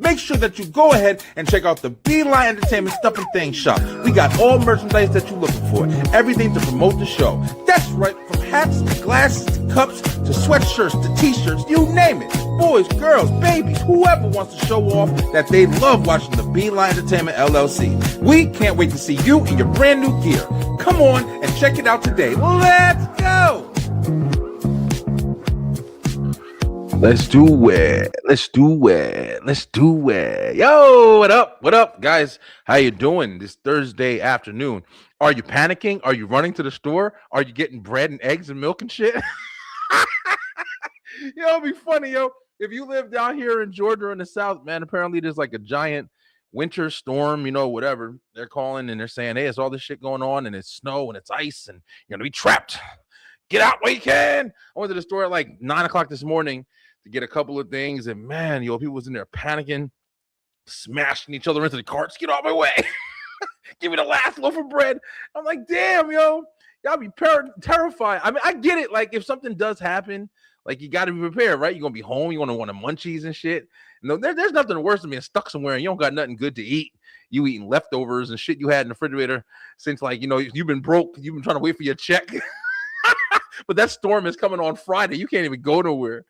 make sure that you go ahead and check out the B-Line Entertainment Stuff and Things shop. We got all merchandise that you're looking for, everything to promote the show. That's right, from hats to glasses to cups to sweatshirts to t-shirts, you name it. Boys, girls, babies, whoever wants to show off that they love watching the B-Line Entertainment LLC. We can't wait to see you in your brand new gear. Come on and check it out today. Let's go! Let's do it. Yo, what up, guys? How you doing this Thursday afternoon? Are you panicking? Are you running to the store? Are you getting bread and eggs and milk and shit? Yo, it'd be funny, yo. If you live down here in Georgia or in the South, man, apparently there's like a giant winter storm, whatever they're calling, and they're saying, hey, it's all this shit going on, and it's snow and it's ice, and you're gonna be trapped. Get out while you can. I went to the store at like 9 o'clock this morning to get a couple of things, and man, people was in there panicking, smashing each other into the carts. Get off my way. Give me the last loaf of bread. I'm like, damn, y'all be terrified. I mean, I get it. Like, if something does happen, like, you got to be prepared, right? You're going to be home. You're going to want munchies and shit. There's nothing worse than being stuck somewhere and you don't got nothing good to eat. You eating leftovers and shit you had in the refrigerator since, like, you've been broke. You've been trying to wait for your check. But that storm is coming on Friday. You can't even go nowhere.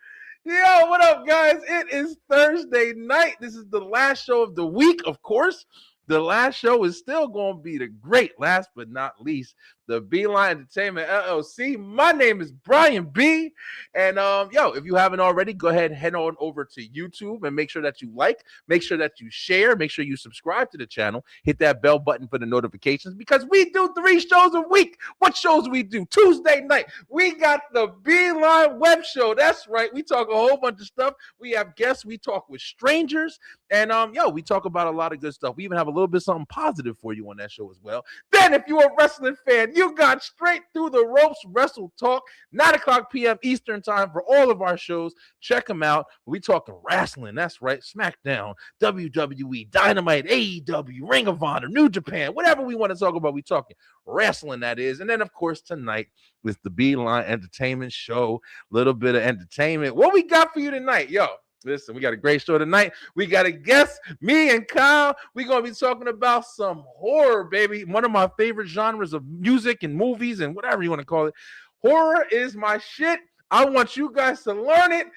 Yo, what up, guys? It is Thursday night. This is the last show of the week, of course. The last show is still going to be the great, last but not least, the B-Line Entertainment LLC. My name is Brian B. And, if you haven't already, go ahead and head on over to YouTube and make sure that you like, make sure that you share, make sure you subscribe to the channel, hit that bell button for the notifications because we do 3 shows a week. What shows we do? Tuesday night, we got the B-Line Web Show. That's right. We talk a whole bunch of stuff. We have guests. We talk with strangers. And, we talk about a lot of good stuff. We even have a little bit something positive for you on that show as well. Then, if you're a wrestling fan, you got Straight Through the Ropes Wrestle Talk, 9 o'clock p.m. Eastern Time for all of our shows. Check them out. We talking wrestling. That's right. SmackDown, WWE, Dynamite, AEW, Ring of Honor, New Japan, whatever we want to talk about, we talking wrestling, that is. And then, of course, tonight with the B-Line Entertainment Show, a little bit of entertainment. What we got for you tonight, yo? Listen, we got a great show tonight. We got a guest, me and Kyle. We're going to be talking about some horror, baby. One of my favorite genres of music and movies and whatever you want to call it. Horror is my shit. I want you guys to learn it.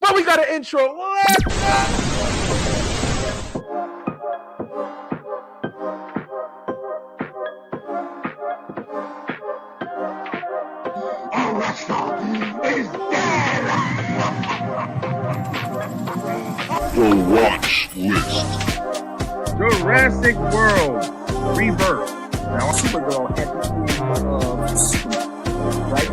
But we got an intro. Let's go. The Watch List. Jurassic World Rebirth. Now, Supergirl had right?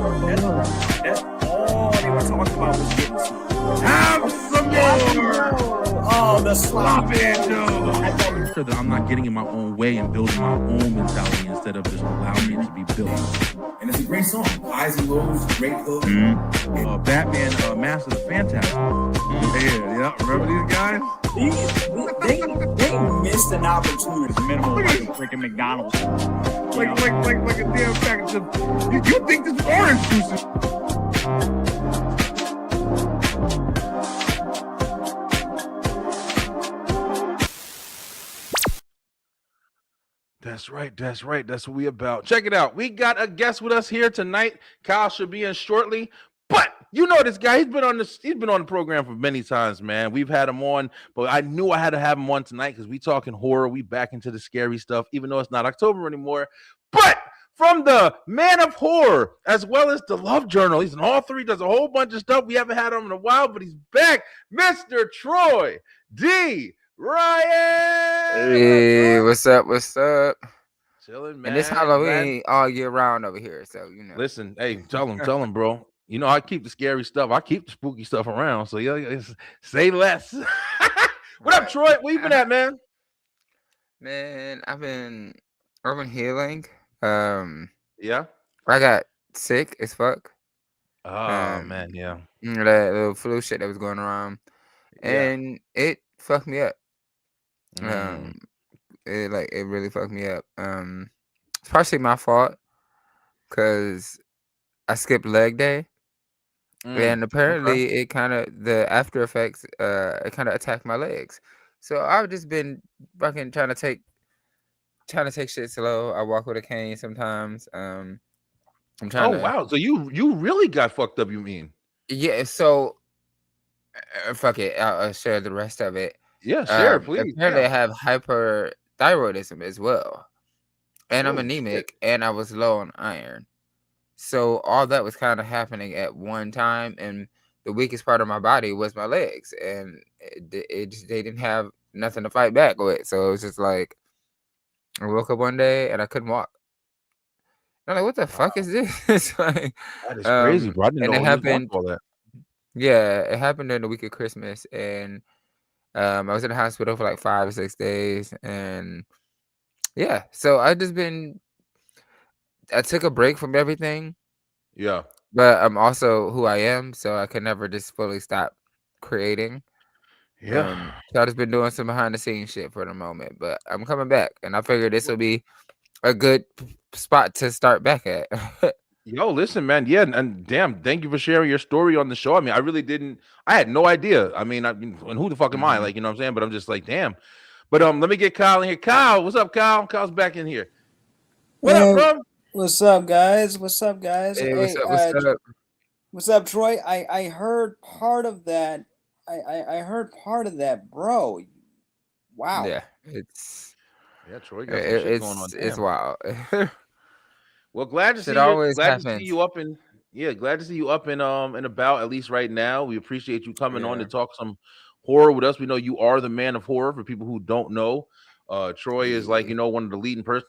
That's all they were talking about was getting some. Have some more. Oh, the sloppy. I'm sure that I'm not getting in my own way and building my own mentality instead of just allowing it to be built. And it's a great song. Highs and lows, great hook. Batman, Mask of the Phantasm. Yeah. Remember these guys? They missed an opportunity. It's minimal, like a freaking McDonald's. Like a damn package of. You think this is orange juice? That's right. That's what we about. Check it out. We got a guest with us here tonight. Kyle should be in shortly. But you know this guy. He's been on the program for many times, man. We've had him on, but I knew I had to have him on tonight because we talking horror. We back into the scary stuff, even though it's not October anymore. But from the Man of Horror, as well as the Love Journal, he's in all 3, does a whole bunch of stuff. We haven't had him in a while, but he's back. Mr. Troy D. Ryan. Hey, what's up? Chilling, man. And this Halloween all year round over here, so Listen, hey, tell him, bro. I keep the scary stuff. I keep the spooky stuff around. So say less. What up, Troy? Where you been at, man? Man, I've been urban healing. Yeah. I got sick as fuck. Oh man, yeah. That little flu shit that was going around, and it fucked me up. It really fucked me up. It's partially my fault because I skipped leg day. And apparently it kind of, the after effects, it kind of attacked my legs. So I've just been fucking trying to take shit slow. I walk with a cane sometimes. I'm trying Oh to wow. So you really got fucked up, you mean? yeah. So fuck it. I'll share the rest of it. Yeah, share, please. Apparently, Yeah. I have hyperthyroidism as well, and I'm Oh shit. anemic, and I was low on iron. So all that was kind of happening at one time, and the weakest part of my body was my legs, and they didn't have nothing to fight back with. So it was just like I woke up one day and I couldn't walk. I'm like, what the fuck is this? Like, That is crazy, bro. I didn't and it know you was going happened. through all that. Yeah, it happened during the week of Christmas, and I was in the hospital for like 5 or 6 days, and yeah, so I took a break from everything, Yeah. but I'm also who I am, so I can never just fully stop creating. Yeah. So I just been doing some behind the scenes shit for the moment, but I'm coming back, and I figured this will be a good spot to start back at. Yo, listen, man. Yeah, and damn, thank you for sharing your story on the show. I mean, I really didn't. I had no idea. I mean, and who the fuck am I? Mhm. Like, you know what I'm saying? But I'm just like, damn. But let me get Kyle in here. Kyle, what's up, Kyle? Kyle's back in here. What up, Man, bro? what's up, guys? What's up, guys? Hey, what's Hey, up? What's up? what's up, Troy? I heard part of that. I heard part of that, bro. Wow. Yeah, it's Yeah, Troy got some shit going on. it's Damn. wild. Well, glad to Shit see you. always Glad to see happens. you up and yeah, glad to see you up and about at least right now. We appreciate you coming on to Yeah. talk some horror with us. We know you are the man of horror. For people who don't know, Troy is like Yeah. one of the leading person.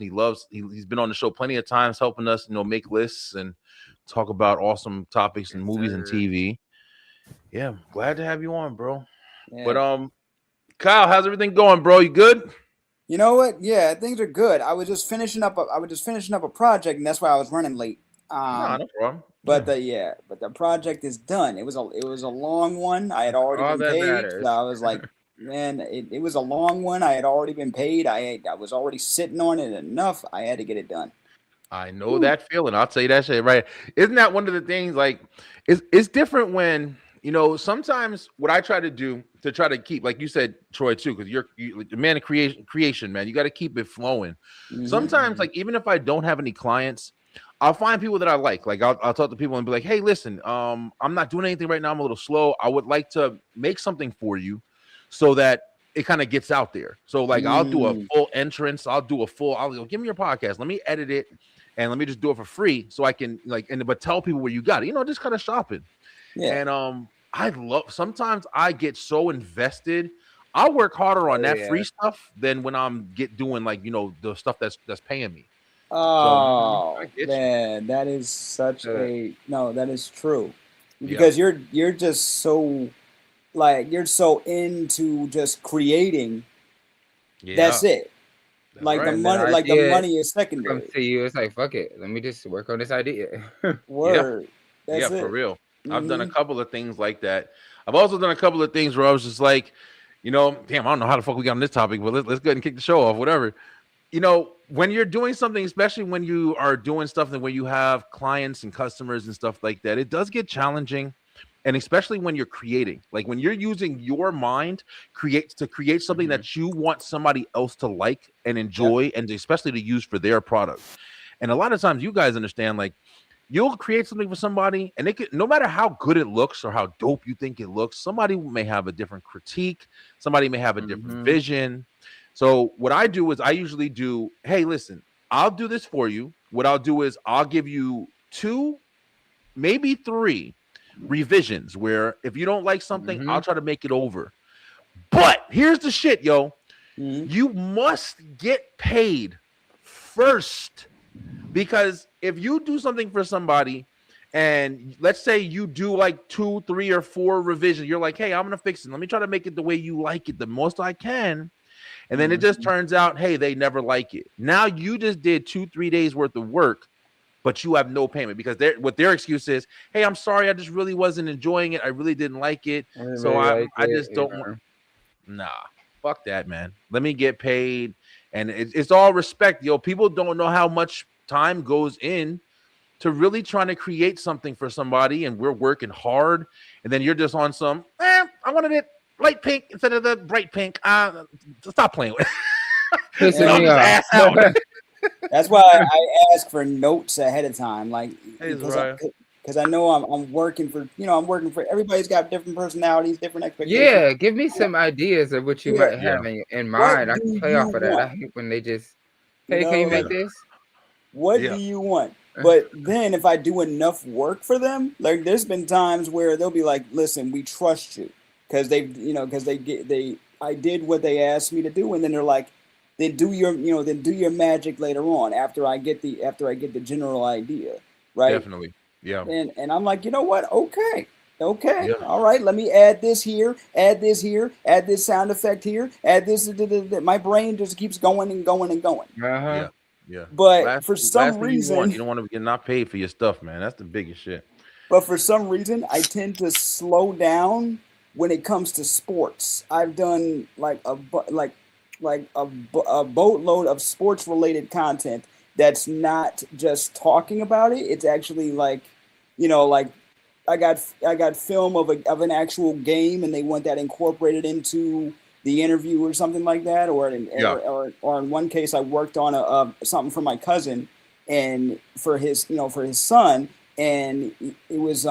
He's been on the show plenty of times, helping us make lists and talk about awesome topics and Yes, movies and sir. TV. Yeah, glad to have you on, bro. But Yeah. Kyle, how's everything going, bro? You good? You know what? Yeah, things are good. I was just finishing up. I was just finishing up a project, and that's why I was running late. Nah, no problem. But Yeah. but the project is done. It was a long one. I had already All been that paid. So matters. I was like, man, it was a long one. I had already been paid. I was already sitting on it enough. I had to get it done. I know that feeling. I'll tell you that shit, right? Isn't that one of the things like it's different when sometimes what I try to do to try to keep, like you said, Troy, too, because you're the man of creation, man. You got to keep it flowing. Sometimes, like, even if I don't have any clients, I'll find people that I like. Like I'll talk to people and be like, hey, listen, I'm not doing anything right now. I'm a little slow. I would like to make something for you so that it kind of gets out there. So like I'll do a full entrance, I'll go, give me your podcast, let me edit it, and let me just do it for free so I can but tell people where you got it, just kind of shopping. Yeah. And I love, sometimes I get so invested. I'll work harder on that free stuff than when I'm doing like the stuff that's paying me. So I Oh get you. man, that is such a no. That is true, Yeah. because you're just so you're so into just creating. Yeah. That's it. That's Like the right. money, That like the idea money is comes secondary. to you. It's like, fuck it. Let me just work on this idea. Word. Yeah, That's for it. real. I've done a Mhm. couple of things like that. I've also done a couple of things where I was just like, damn, I don't know how the fuck we got on this topic, but let's go ahead and kick the show off, whatever. When you're doing something, especially when you are doing stuff and when you have clients and customers and stuff like that, it does get challenging. And especially when you're creating, like when you're using your mind to create something that you want somebody else to like and enjoy, and especially to use for their product. And a lot of times you guys understand, like, you'll create something for somebody, and no matter how good it looks or how dope you think it looks, somebody may have a different critique, somebody may have a different vision. So what I do is I usually do, hey, listen, I'll do this for you. What I'll do is I'll give you 2, maybe 3 revisions where if you don't like something, I'll try to make it over. But here's the shit, yo. You must get paid first, because if you do something for somebody and let's say you do like 2, 3, or 4 revisions, you're like, hey, I'm gonna fix it, let me try to make it the way you like it the most I can. And then it just turns out, hey, they never like it. Now you just did 2, 3 days worth of work, but you have no payment, because their excuse is, hey, I'm sorry, I just really wasn't enjoying it, I really didn't like it, so I just don't want. Nah, fuck that, man. Let me get paid. And it's all respect, yo. People don't know how much time goes in to really trying to create something for somebody, and we're working hard, and then you're just on some, I wanted it light pink instead of the bright pink. Stop playing with it. Pissing Y'all me just off. ass out. That's why I ask for notes ahead of time, like Hey, because Zariah. because I know I'm working for I'm working for everybody's got different personalities, different expectations. Yeah, give me some ideas of what you Yeah. might have in What mind. I do can play you off of that. I want? hate when they just, You hey, can you know, make like this? what Yeah. do you want? But then if I do enough work for them, like there's been times where they'll be like, "Listen, we trust you," because I did what they asked me to do, and then they're like, then do your magic later on after I get the general idea, right? Definitely. Yeah. And I'm like, you know what? Okay. Yeah. All right. Let me add this here, add this here, add this sound effect here, add this. My brain just keeps going and going and going. Yeah. Yeah. But for some last thing you want, reason, you don't want to get not paid for your stuff, man. That's the biggest shit. I tend to slow down when it comes to sports. I've done like a boatload of sports related content that's not just talking about it. It's actually like, like I got film of an actual game, and they want that incorporated into the interview or something like that. Or in one case, I worked on something for my cousin and for his son, and it was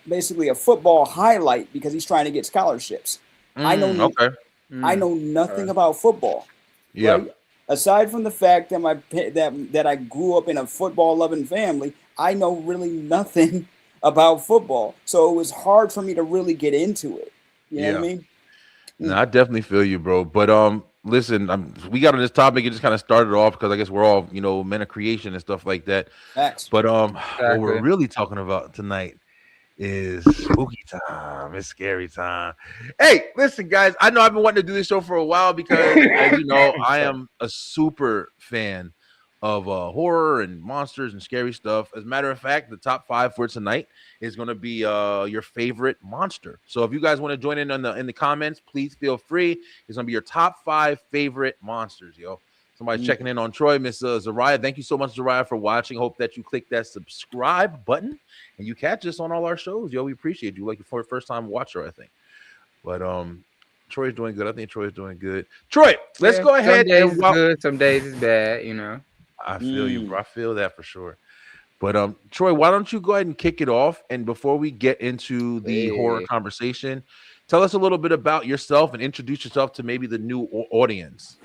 basically a football highlight because he's trying to get scholarships. I know Okay. I know nothing about football. Yeah. Right? Aside from the fact that I grew up in a football loving family, I know really nothing about football. So it was hard for me to really get into it. You know what I mean? No, I definitely feel you, bro. But listen, we got on this topic. It just kind of started off because I guess we're all men of creation and stuff like that. Facts. But what we're Exactly. really talking about tonight is spooky time. It's scary time. Hey, listen, guys. I know I've been wanting to do this show for a while because, as you know, I am a super fan of horror and monsters and scary stuff. As a matter of fact, the top 5 for tonight is going to be your favorite monster. So if you guys want to join in in the comments, please feel free. It's going to be your top 5 favorite monsters, yo. Somebody's checking in on Troy, Miss Zariah. Thank you so much, Zariah, for watching. Hope that you click that subscribe button and you catch us on all our shows, yo. We appreciate you. Like for a first time watcher, I think. But Troy's doing good. I think Troy's doing good. Troy, let's go ahead. Some days it's good, some days it's bad, I feel you, bro. I feel that for sure. But Troy, why don't you go ahead and kick it off? And before we get into the horror conversation, tell us a little bit about yourself and introduce yourself to maybe the new audience.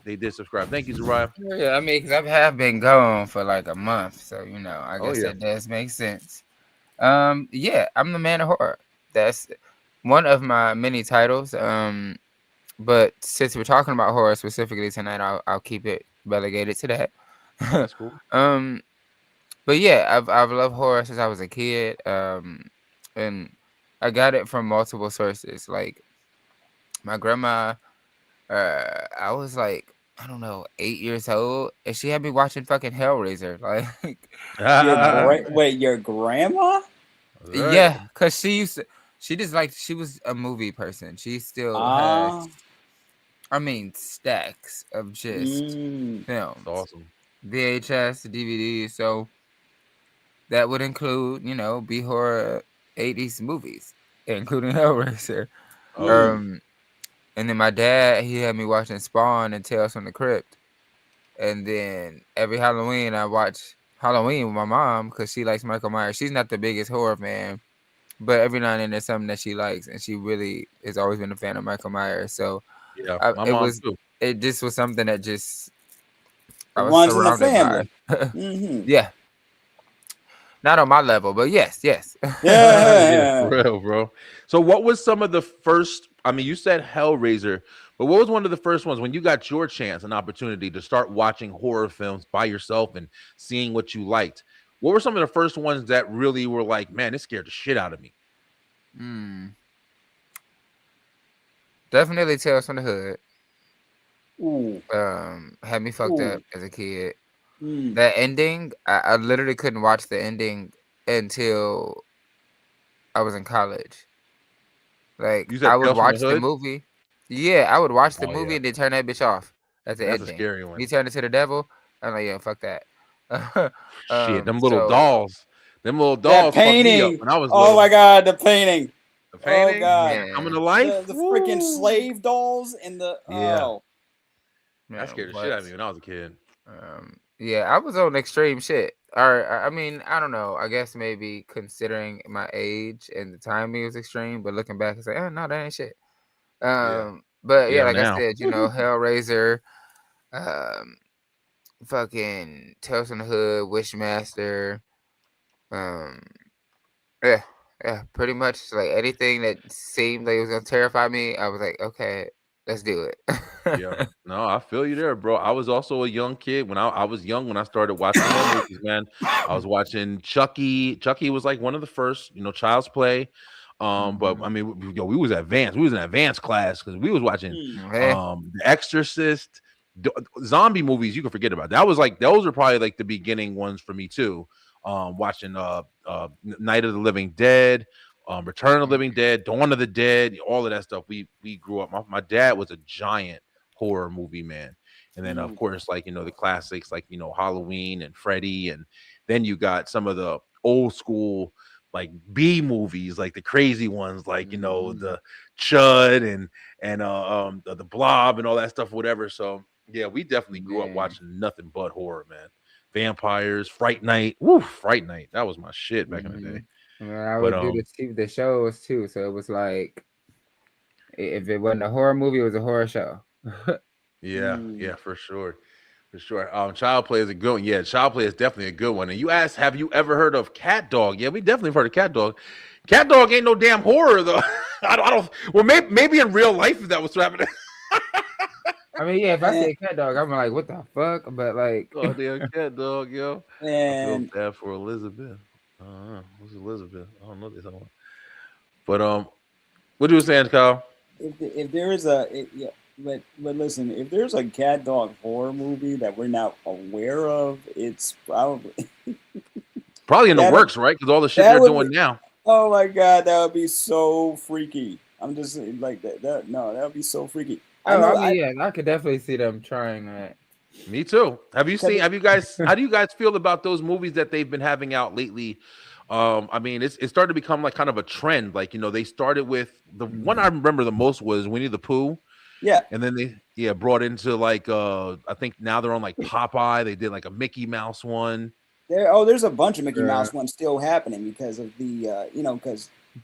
They did subscribe. Thank you, Zariah. Yeah, I mean, because I have been gone for like a month, so I guess that does make sense. Yeah, I'm the man of horror. That's one of my many titles. But since we're talking about horror specifically tonight, I'll keep it relegated to that. That's cool. But yeah, I've loved horror since I was a kid. And I got it from multiple sources. Like my grandma, I was like, I don't know, 8 years old, and she had me watching fucking Hellraiser. Like, wait, your grandma? Yeah, because she was a movie person. She still has, I mean, stacks of just films. That's awesome. VHS, DVD. So that would include, B-horror 80s movies, including Hellraiser. And then my dad, he had me watching Spawn and Tales from the Crypt. And then every Halloween, I watch Halloween with my mom because she likes Michael Myers. She's not the biggest horror fan, but every now and then there's something that she likes, and she really has always been a fan of Michael Myers. So yeah, my mom too. It just was something that just I was runs in the surrounded family. by. Yeah. Not on my level, but yes. Yeah. For real, bro. So what was some of the first, I mean, you said Hellraiser, but what was one of the first ones when you got your chance and opportunity to start watching horror films by yourself and seeing what you liked? What were some of the first ones that really were like, man, this scared the shit out of me? Definitely Tales from the Hood. Ooh. Had me fucked up as a kid. That ending, I literally couldn't watch the ending until I was in college. Like, I would watch the movie. Yeah, I would watch the movie and then turn that bitch off at the ending. That's a scary one. He turned into the devil. I'm like, yeah, fuck that. Shit, them little dolls. Them little dolls That painting. fucked me up when I was little. little. My God, the painting. The Oh painting, God, coming to Man, life. the freaking Woo. slave dolls and the Yeah, oh. that man, scared the shit what? out of me when I was a kid. Yeah, I was on extreme shit. Or I mean, I don't know. I guess maybe considering my age and the timing was extreme, but looking back, it's like, oh no, that ain't shit. Yeah, But yeah, yeah. like I Now, said, Hellraiser, um, fucking Tales from the Hood, Wishmaster, um, yeah, yeah, pretty much like anything that seemed like it was gonna terrify me, I was like, okay, let's do it. yeah. No, I feel you there, bro. I was also a young kid when I was young when I started watching horror movies, man. I was watching Chucky. Chucky was like one of the first, Child's Play. But I mean, we was advanced. We was in advanced class because we was watching Hey, The Exorcist, zombie movies. You can forget about that. Was like those are probably like the beginning ones for me too. Watching Night of the Living Dead, Return of the Living Dead, Dawn of the Dead, all of that stuff. We grew up. My dad was a giant horror movie man. And then of course, like the classics like Halloween and Freddy, and then you got some of the old school like B movies, like the crazy ones, like the Chud and the Blob and all that stuff, whatever. So yeah, we definitely grew up man. watching nothing but horror, man. Vampires, Fright Night, woo, Fright Night. That was my shit back in the day. Well, I But would do the shows too, so it was like if it wasn't a horror movie, it was a horror show. yeah, for sure. For sure. Child Play is a good one. Yeah, Child Play is definitely a good one. And you asked, have you ever heard of Cat Dog? Yeah, we definitely have heard of Cat Dog. Cat Dog ain't no damn horror though. I don't. Well, maybe in real life if that was happening. I mean, yeah, if I say cat dog, I'm like, what the fuck? But like, Oh, damn Cat Dog, yo. I feel And bad for Elizabeth. Who's Elizabeth? I don't know what they're talking about. But what you were saying, Kyle? if there is yeah, but listen, if there's a cat dog horror movie that we're not aware of, it's probably Probably in the that works, right? Because all the shit that they're would doing be, now. oh my God, that would be so freaky. I'm just like that no, that would be so freaky. I oh, know I mean, yeah, I could definitely see them trying that. Me too. Have you seen? it- Have you guys? How do you guys feel about those movies that they've been having out lately? I mean, it started to become like kind of a trend. Like they started with the one I remember the most was Winnie the Pooh, yeah. and then they brought into like I think now they're on like Popeye. They did like a Mickey Mouse one. There's a bunch of Mickey Yeah. Mouse ones still happening because of the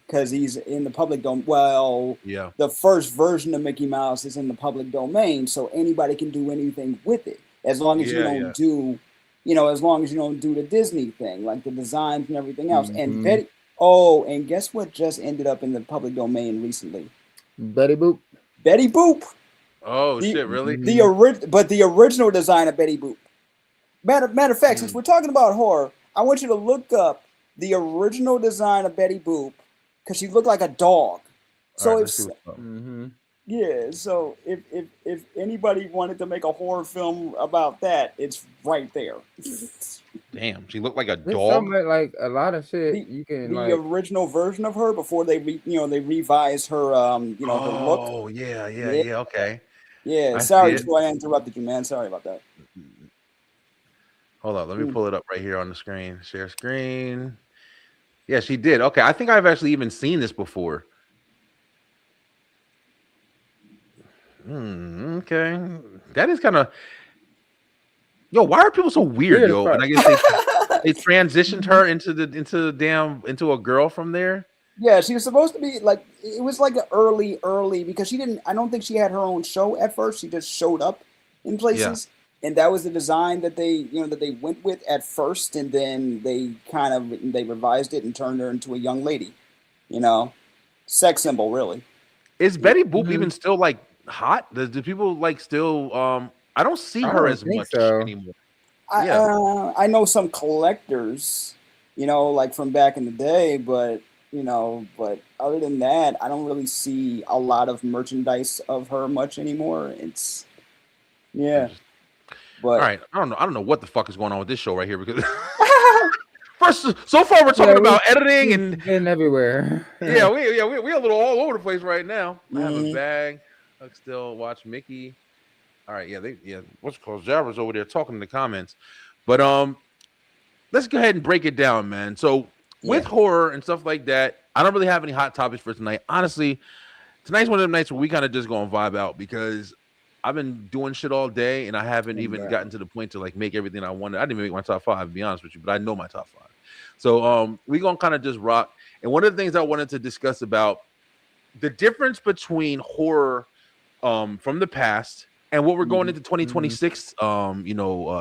because he's in the public domain. Well, Yeah, the first version of Mickey Mouse is in the public domain, so anybody can do anything with it as long as you Yeah, don't do, as long as you don't do the Disney thing, like the designs and everything else. And and guess what just ended up in the public domain recently? Betty Boop. Betty Boop. Oh The- shit, really? The original design of Betty Boop. Matter of fact, since we're talking about horror, I want you to look up the original design of Betty Boop because she looked like a dog. So All right, if let's see what's up. yeah, so if anybody wanted to make a horror film about that, it's right there. Damn, she looked like a There's dog. so much, like a lot of shit The, you can the like. original version of her before they they revised her her look. Oh yeah, Yeah. okay. Yeah, I sorry, see it. Troy, I interrupted you, man. Sorry about that. Hold on, let me pull it up right here on the screen. Share screen. Yeah, she did. Okay, I think I've actually even seen this before. Okay, that is kind of. Yo, why are people so weird, Weird as yo? fuck. And I guess they transitioned her into a girl from there. Yeah, she was supposed to be like it was like an early because she didn't. I don't think she had her own show at first. She just showed up in places, and that was the design that they that they went with at first, and then they they revised it and turned her into a young lady, sex symbol really. Is Betty Boop even still like hot? Do people like still? I don't see I her don't as think much so. anymore. I know some collectors, like from back in the day, but but other than that, I don't really see a lot of merchandise of her much anymore. It's but All right, I don't know what the fuck is going on with this show right here because so far we're talking about editing and been everywhere. we a little all over the place right now. I have a bag. I still watch Mickey. All right, what's called Jabber's over there talking in the comments, but let's go ahead and break it down, man. So with horror and stuff like that, I don't really have any hot topics for tonight. Honestly, tonight's one of the nights where we kind of just go and vibe out because I've been doing shit all day and I haven't even gotten to the point to like make everything I wanted. I didn't even make my top 5, to be honest with you, but I know my top 5. So we gonna kind of just rock. And one of the things I wanted to discuss about the difference between horror from the past and what we're going into 2026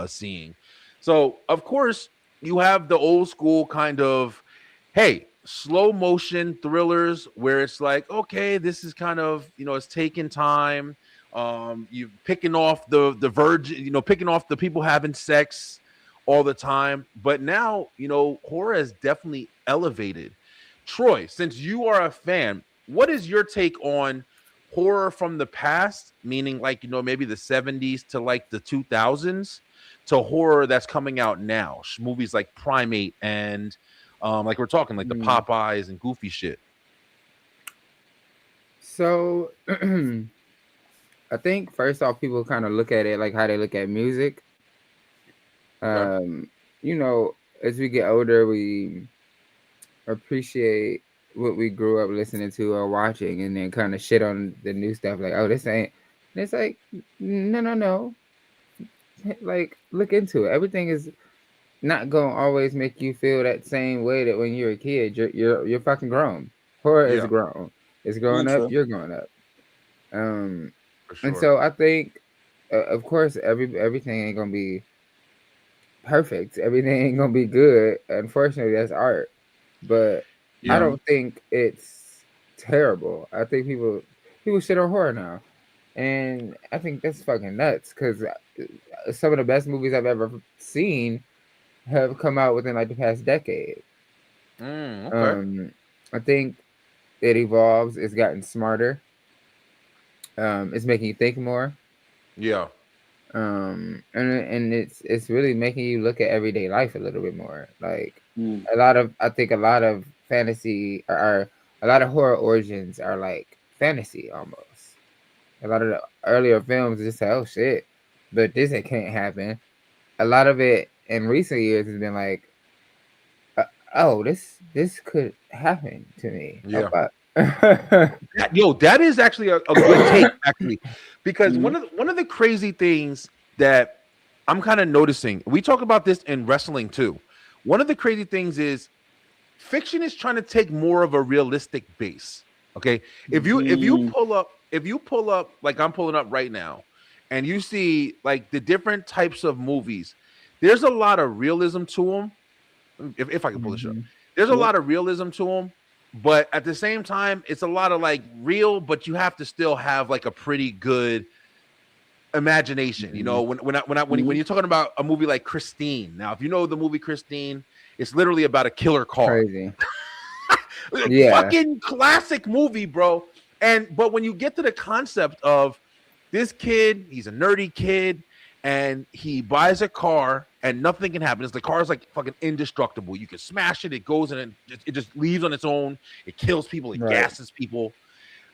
seeing. So of course you have the old school kind of, hey, slow motion thrillers where it's like, okay, this is kind of, it's taking time. You picking off the virgin, picking off the people having sex all the time. But now, horror has definitely elevated. Troy, since you are a fan, what is your take on horror from the past, meaning like, maybe the 70s to like the 2000s, to horror that's coming out now? Movies like Primate and like we're talking like the Popeyes and Goofy shit. So I think first off, people kind of look at it like how they look at music. Okay. As we get older, we appreciate what we grew up listening to or watching, and then kind of shit on the new stuff like, oh, this ain't. And it's like, no. Like, look into it. Everything is not gonna always make you feel that same way that when you're a kid. You're fucking grown. Horror is grown. It's growing up. You're growing up. For sure. And so I think, of course, everything ain't gonna be perfect. Everything ain't gonna be good. Unfortunately, that's art. But I don't think it's terrible. I think people shit on horror now, and I think that's fucking nuts because some of the best movies I've ever seen have come out within like the past decade. Okay. I think it evolves. It's gotten smarter. It's making you think more. Yeah. And it's really making you look at everyday life a little bit more. Like a lot of fantasy or a lot of horror origins are like fantasy almost. A lot of the earlier films just say, oh shit, but this can't happen. A lot of it in recent years has been like, oh, this could happen to me. Yeah. That is actually a good take, actually, because one of the crazy things that I'm kind of noticing, we talk about this in wrestling too. One of the crazy things is fiction is trying to take more of a realistic base. Okay, if you pull up like I'm pulling up right now, and you see like the different types of movies, there's a lot of realism to them. If I can pull this up, there's a lot of realism to them. But at the same time, it's a lot of like real, but you have to still have like a pretty good imagination. When you're talking about a movie like Christine. Now, if you know the movie Christine, it's literally about a killer car. Crazy. Fucking classic movie, bro. But when you get to the concept of this kid, he's a nerdy kid, and he buys a car and nothing can happen. The car is like fucking indestructible. You can smash it. It goes and it just leaves on its own. It kills people. It gasses people.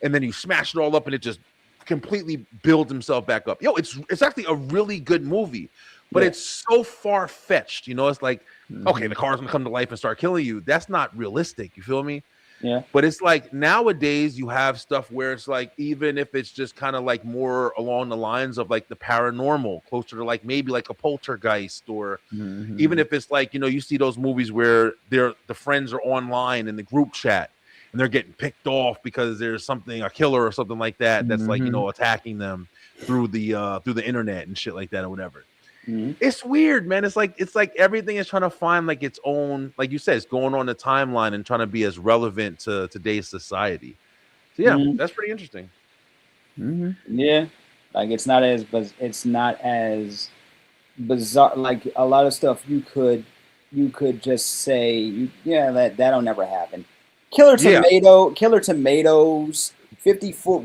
And then you smash it all up and it just completely builds himself back up. It's actually a really good movie, but it's so far-fetched. It's like, okay, the car's gonna come to life and start killing you. That's not realistic. You feel me? Yeah. But it's like nowadays you have stuff where it's like, even if it's just kind of like more along the lines of like the paranormal, closer to like maybe like a poltergeist, or even if it's like, you see those movies where the friends are online in the group chat and they're getting picked off because there's a killer or something like that that's like, attacking them through the internet and shit like that or whatever. It's weird, man. It's like everything is trying to find like its own, like you said, it's going on the timeline and trying to be as relevant to today's society. So that's pretty interesting. Yeah, like it's not as bizarre. Like a lot of stuff you could just say, that'll never happen. Killer tomatoes. 50-foot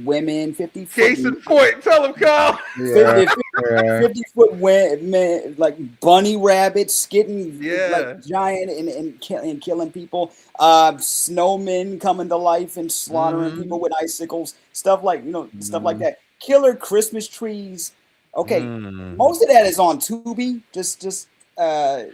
women, 50-foot. Case in point, tell him, Kyle. 50-foot women, like bunny rabbits getting like giant and killing people. Snowmen coming to life and slaughtering people with icicles. Stuff like stuff like that. Killer Christmas trees. Okay, most of that is on Tubi.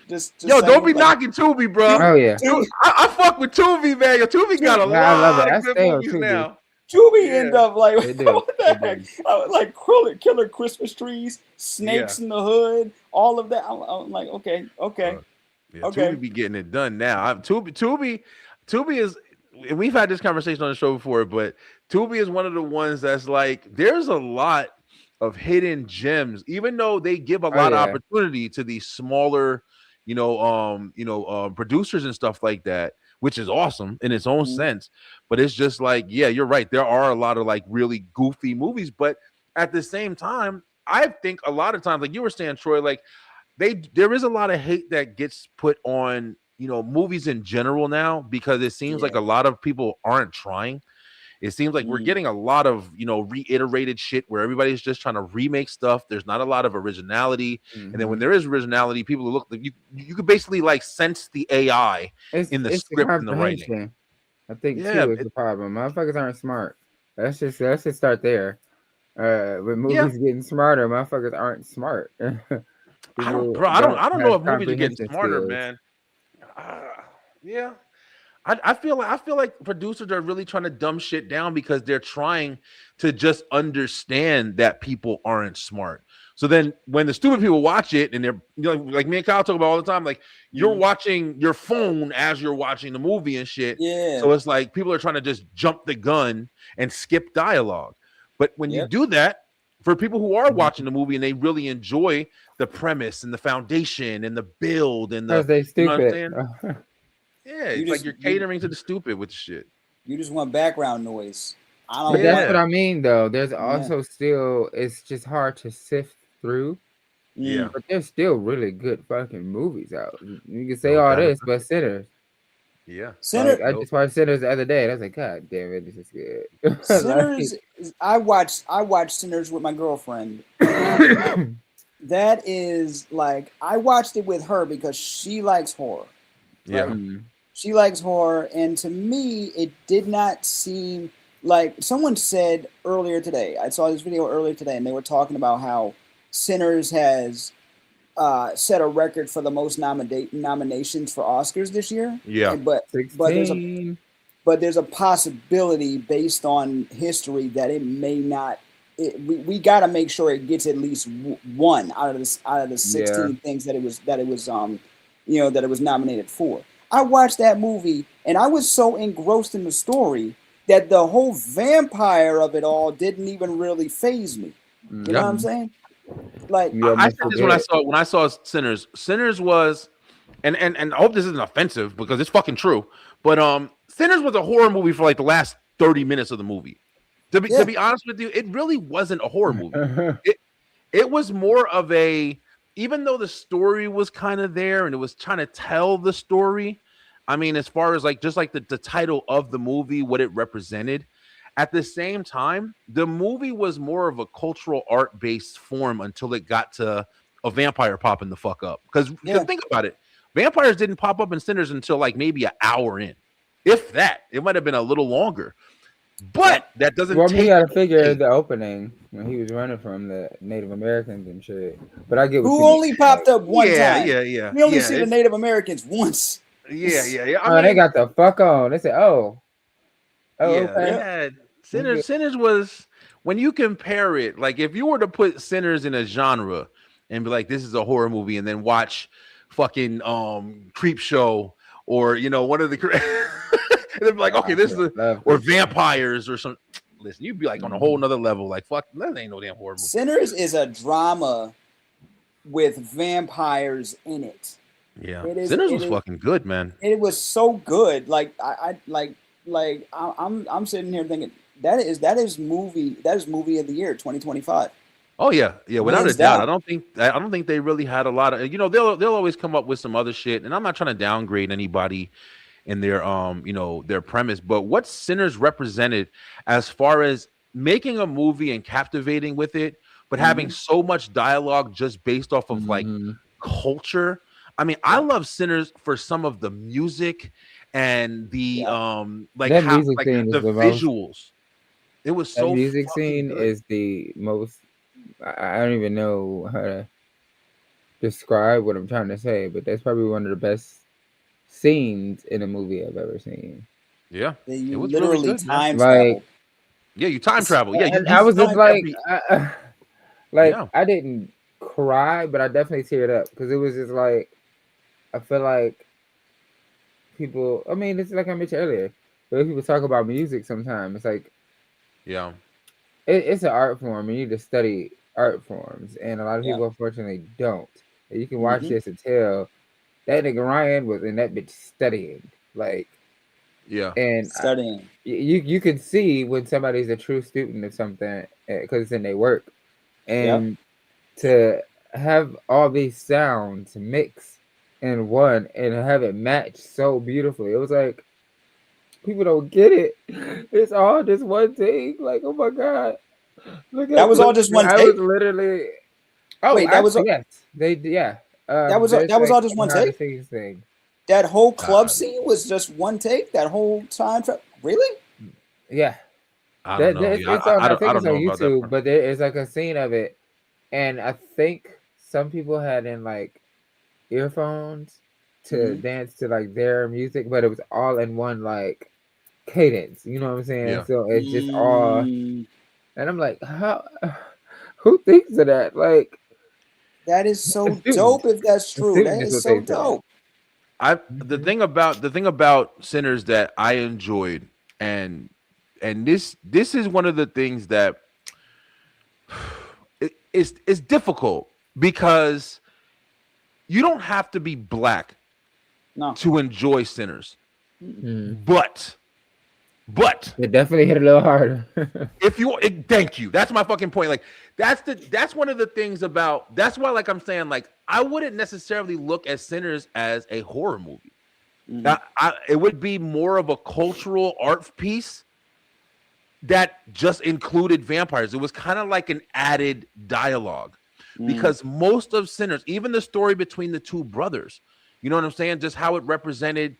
Just Yo, don't saying, be like, knocking Tubi, bro. Oh yeah, Tubi, I fuck with Tubi, man. Yo, Tubi got a I love it. lot I of good stay on movies Tubi. now. Tubi Yeah. end up like They do. what the They heck? do. Like killer Christmas trees, snakes in the hood, all of that. I'm like, okay. Yeah, Okay. Tubi be getting it done now. Tubi is. And we've had this conversation on the show before, but Tubi is one of the ones that's like there's a lot of hidden gems, even though they give a lot of yeah. opportunity to these smaller, producers and stuff like that, which is awesome in its own Mhm. sense. But it's just like, yeah, you're right. There are a lot of like really goofy movies, but at the same time, I think a lot of times, like you were saying, Troy, like there is a lot of hate that gets put on movies in general now because it seems like a lot of people aren't trying. It seems like we're getting a lot of reiterated shit where everybody's just trying to remake stuff. There's not a lot of originality, and then when there is originality, people look like you could basically like sense the AI in the script and the writing. comprehension. I think Yeah, too is the problem. Motherfuckers aren't smart. Let's just start there. With Yeah. movies getting smarter, motherfuckers aren't smart. I don't People know have if movies are getting comprehension smarter, skills. man. Yeah. I feel like producers are really trying to dumb shit down because they're trying to just understand that people aren't smart. So then when the stupid people watch it and they're like me and Kyle talk about all the time, like you're watching your phone as you're watching the movie and shit. Yeah. So it's like people are trying to just jump the gun and skip dialogue. But when you do that, for people who are watching the movie and they really enjoy the premise and the foundation and the build and the they stupid. You know what I'm saying? Yeah, it's like you're you catering to the stupid with the shit. You just want background noise. I don't. But that's Yeah. what I mean, though. There's also still, it's just hard to sift through. Yeah. But there's still really good fucking movies out. You can say No all doubt this, about but Sinners. Yeah. Sinner, I just watched Sinners the other day, and I was like, God damn it, this is good. Sinners. I watched Sinners with my girlfriend. That is like I watched it with her because she likes horror. Yeah. Right? She likes horror, and to me, it did not seem like someone said earlier today. I saw this video earlier today, and they were talking about how Sinners has set a record for the most nominations for Oscars this year. Yeah. But there's a possibility based on history that it may not. We got to make sure it gets at least one out of the 16 things that it was nominated for. I watched that movie and I was so engrossed in the story that the whole vampire of it all didn't even really faze me. You know what I'm saying? Like I said this when I saw Sinners. Sinners was, and I hope this isn't offensive because it's fucking true. But Sinners was a horror movie for like the last 30 minutes of the movie. To be honest with you, it really wasn't a horror movie. It was more of a, even though the story was kind of there and it was trying to tell the story. I mean, as far as like just like the title of the movie, what it represented. At the same time, the movie was more of a cultural art based form until it got to a vampire popping the fuck up. Because think about it, vampires didn't pop up in Sinners until like maybe an hour in, if that. It might have been a little longer. But that doesn't. Well, we gotta figure the opening when he was running from the Native Americans and shit. But I get what who you only popped up one time. Yeah. We only see the Native Americans once. Yeah. I mean, they got the fuck on. They said, okay. Sinners was, when you compare it, like if you were to put Sinners in a genre and be like, this is a horror movie, and then watch fucking Creep Show or one of the they'd be like, okay, this is or vampires or something. Listen, you'd be like on a whole nother level, like fuck, that ain't no damn horror movie. Sinners is a drama with vampires in it. Yeah, Sinners was fucking good, man. It was so good. Like I'm sitting here thinking that is movie of the year 2025. Oh yeah, without a doubt. I don't think they really had a lot of they'll always come up with some other shit, and I'm not trying to downgrade anybody in their their premise, but what Sinners represented as far as making a movie and captivating with it, but having so much dialogue just based off of like culture. I mean, I love Sinners for some of the music and the the visuals. It was so that music scene good. is the most. I don't even know how to describe what I'm trying to say, but that's probably one of the best scenes in a movie I've ever seen. Yeah, That it you was really literally good, man. time Like, travel. Yeah, you time travel. Yeah, and you I was just time felt like, every. like Yeah, I didn't cry, but I definitely teared up because it was just like I feel like people. I mean, it's like I mentioned earlier. The way people talk about music, sometimes it's like yeah, it's an art form. You need to study art forms, and a lot of Yeah. people unfortunately don't. And you can watch Mhm. this and tell that nigga Ryan was in that bitch studying, like, yeah, and Studying. you can see when somebody's a true student of something because it's in their work, Yep. and to have all these sounds mix in one and have it match so beautifully, it was like people don't get it. It's all just one thing. Like, oh my god, look That at was all this! just one I was take. literally. Oh, Wait, that was actually, yes, they yeah. There's that was like all just one behind the take. scenes thing. That whole club I, scene was just one take. That whole time travel. Really? Yeah, I don't know. Yeah, it's on. I I think don't it's on know about that YouTube, part. but there is like a scene of it, and I think some people had in like earphones to Hmm. dance to like their music, but it was all in one like cadence. You know what I'm saying? Yeah, So it's just all, Mm, and I'm like, how? Who thinks of that? Like that is a so student. dope. If that's A true, student that is is what so they said. dope. the Mhm. thing about Sinners that I enjoyed, and this is one of the things that it's difficult because you don't have to be black No. to enjoy Sinners, Mm-mm. Mm. but It definitely hit a little harder. if you thank you, that's my fucking point. Like that's one of the things about that's why, like I'm saying, like I wouldn't necessarily look at Sinners as a horror movie. Mhm. It would be more of a cultural art piece that just included vampires. It was kind of like an added dialogue Mm. because most of Sinners, even the story between the two brothers, you know what I'm saying? Just how it represented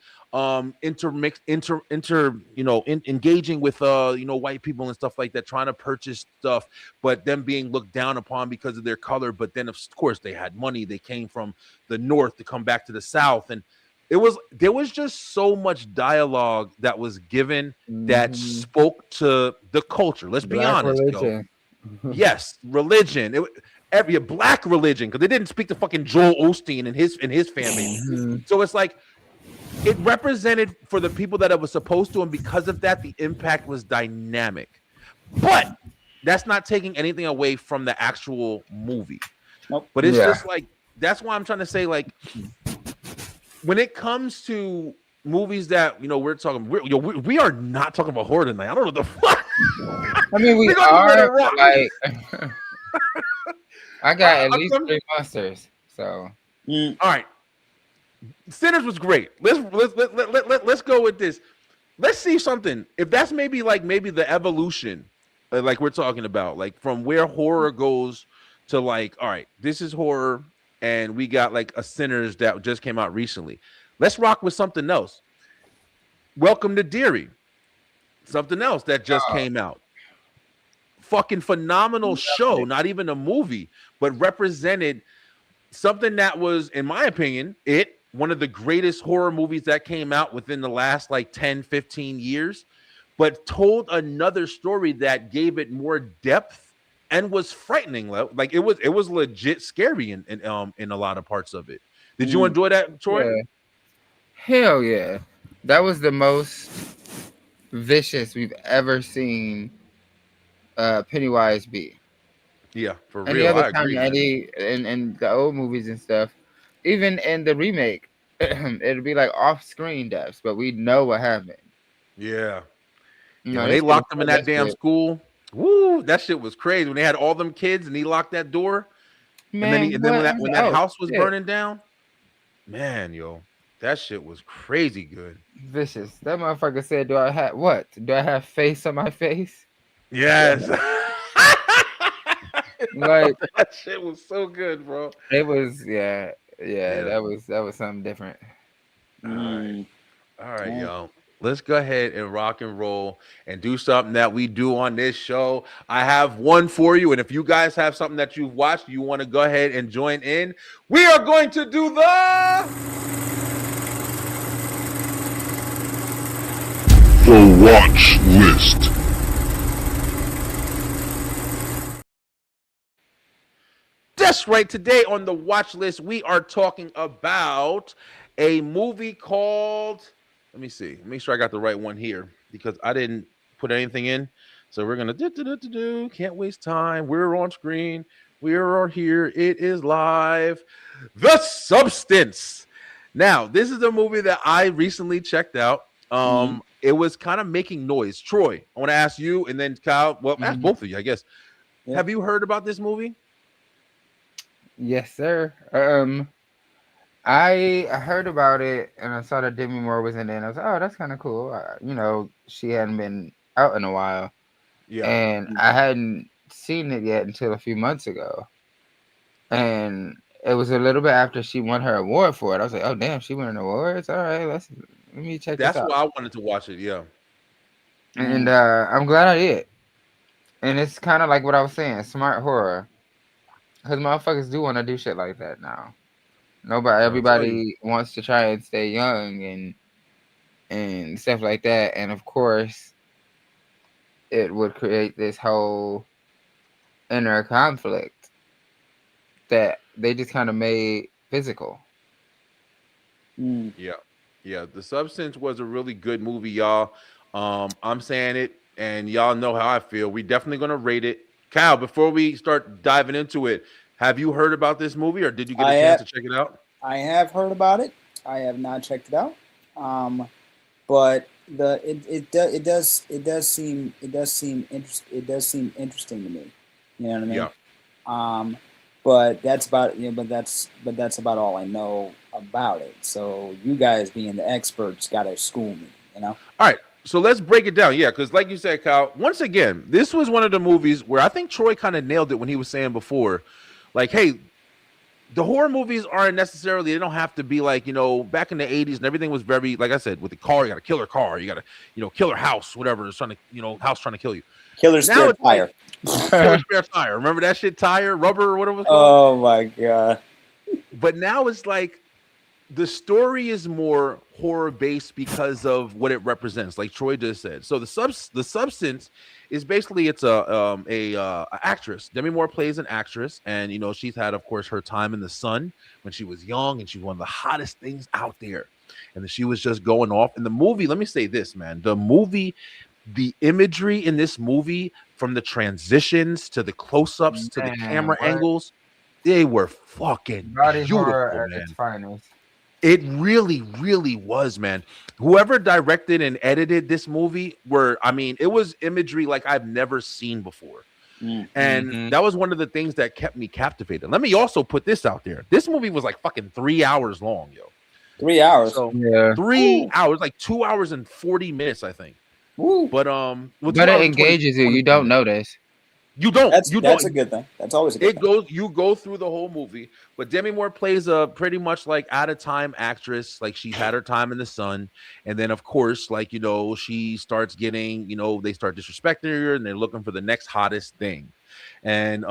intermix engaging with white people and stuff like that, trying to purchase stuff, but them being looked down upon because of their color. But then of course they had money, they came from the north to come back to the south, and there was just so much dialogue that was given that Mhm. spoke to the culture. Let's be Black honest, yo. religion. Yes, religion. Every black religion, because they didn't speak to fucking Joel Osteen and his fan base. Mhm. So it's like it represented for the people that it was supposed to, and because of that, the impact was dynamic. But that's not taking anything away from the actual movie. Nope. But it's Yeah. just like that's why I'm trying to say, like, when it comes to movies that we are not talking about horror tonight. I don't know what the fuck. I mean, we We're gonna let it are, rock. but like, I got at least I'm- 3 monsters. So Mm. all right, Sinners was great. Let's go with this. Let's see something. If that's maybe the evolution, like we're talking about, like from where horror goes to like, all right, this is horror, and we got like a Sinners that just came out recently. Let's rock with something else. Welcome to Deary, something else that just came out. Fucking phenomenal show, not even a movie, but represented something that was, in my opinion, one of the greatest horror movies that came out within the last like 10, 15 years, but told another story that gave it more depth and was frightening. Like it was legit scary in a lot of parts of it. Did you Mm. enjoy that, Troy? yeah, hell yeah, that was the most vicious we've ever seen Pennywise be. Yeah, for Any real. other I time, agree, man. Eddie, in the old movies and stuff, even in the remake, it'd be like off-screen deaths, but we know what happened. Yeah. You Yeah, know, when this they shit was locked them so in that damn desperate. school, woo, that shit was crazy. When they had all them kids and he locked that door, and then Man, what? when that Oh house was shit, burning down, man, yo, that shit was crazy good. vicious. That motherfucker said, "Do I have what? Do I have face on my face?" Yes. Like That shit was so good, bro. it was, yeah, yeah. Yeah. That was something different. All right. Mm. All right, Yeah. y'all. let's go ahead and rock and roll and do something that we do on this show. I have one for you, and if you guys have something that you've watched, you want to go ahead and join in, we are going to do The Watch List. That's right. Today on the watch list, we are talking about a movie called. Let me see. Make sure I got the right one here because I didn't put anything in. So we're gonna do. Can't waste time. We're on screen. We are here. It is live. The Substance. Now, this is a movie that I recently checked out. It was kind of making noise. Troy, I want to ask you, and then Kyle. Well, ask both of you, I guess. Yeah. Have you heard about this movie? Yes, sir. I heard about it and I saw that Demi Moore was in it. And I was like, oh, that's kind of cool. She hadn't been out in a while. Yeah. And I hadn't seen it yet until a few months ago. And it was a little bit after she won her award for it. I was like, oh, damn, she won an award? All right, let me check That's this out. why I wanted to watch it, yeah. And I'm glad I did. And it's kind of like what I was saying, smart horror. Because motherfuckers do want to do shit like that now. Everybody wants to try and stay young and stuff like that. And of course, it would create this whole inner conflict that they just kind of made physical. Yeah. The Substance was a really good movie, y'all. I'm saying it, and y'all know how I feel. We definitely gonna rate it. Kyle, before we start diving into it, have you heard about this movie, or did you get a chance to check it out? I have heard about it. I have not checked it out. But it does seem interesting to me. You know what I mean? Yeah. But that's about but that's about all I know about it. So you guys being the experts gotta school me, you know? All right. So let's break it down. Yeah, because like you said, Kyle, once again, this was one of the movies where I think Troy kind of nailed it when he was saying before, like, hey, the horror movies aren't necessarily, they don't have to be like, back in the 80s and everything was very, like I said, with the car, you got to kill her car, you got to, kill her house, whatever, it's trying to, house trying to kill you. Killer spare tire. Killer spare tire. Remember that shit, tire, rubber, or whatever it was Oh called? my God. But now it's like, the story is more horror based because of what it represents, like Troy just said. So the Substance is basically, it's a actress. Demi Moore plays an actress, and she's had, of course, her time in the sun when she was young, and she's one of the hottest things out there. And then she was just going off. In the movie, let me say this, man. The imagery in this movie, from the transitions to the close-ups to the camera angles, they were fucking beautiful, man. Its finest. It really, really was, man. Whoever directed and edited this movie it was imagery like I've never seen before. And that was one of the things that kept me captivated. Let me also put this out there. This movie was like fucking 3 hours long, yo. 3 hours. So, yeah. 3 hours, like 2 hours and 40 minutes, I think. Woo. But but it engages you. You don't notice. You don't. That's a good thing. That's always a good thing. You go through the whole movie, but Demi Moore plays a pretty much like out of time actress. Like, she's had her time in the sun, and then of course, like, she starts getting, they start disrespecting her, and they're looking for the next hottest thing. And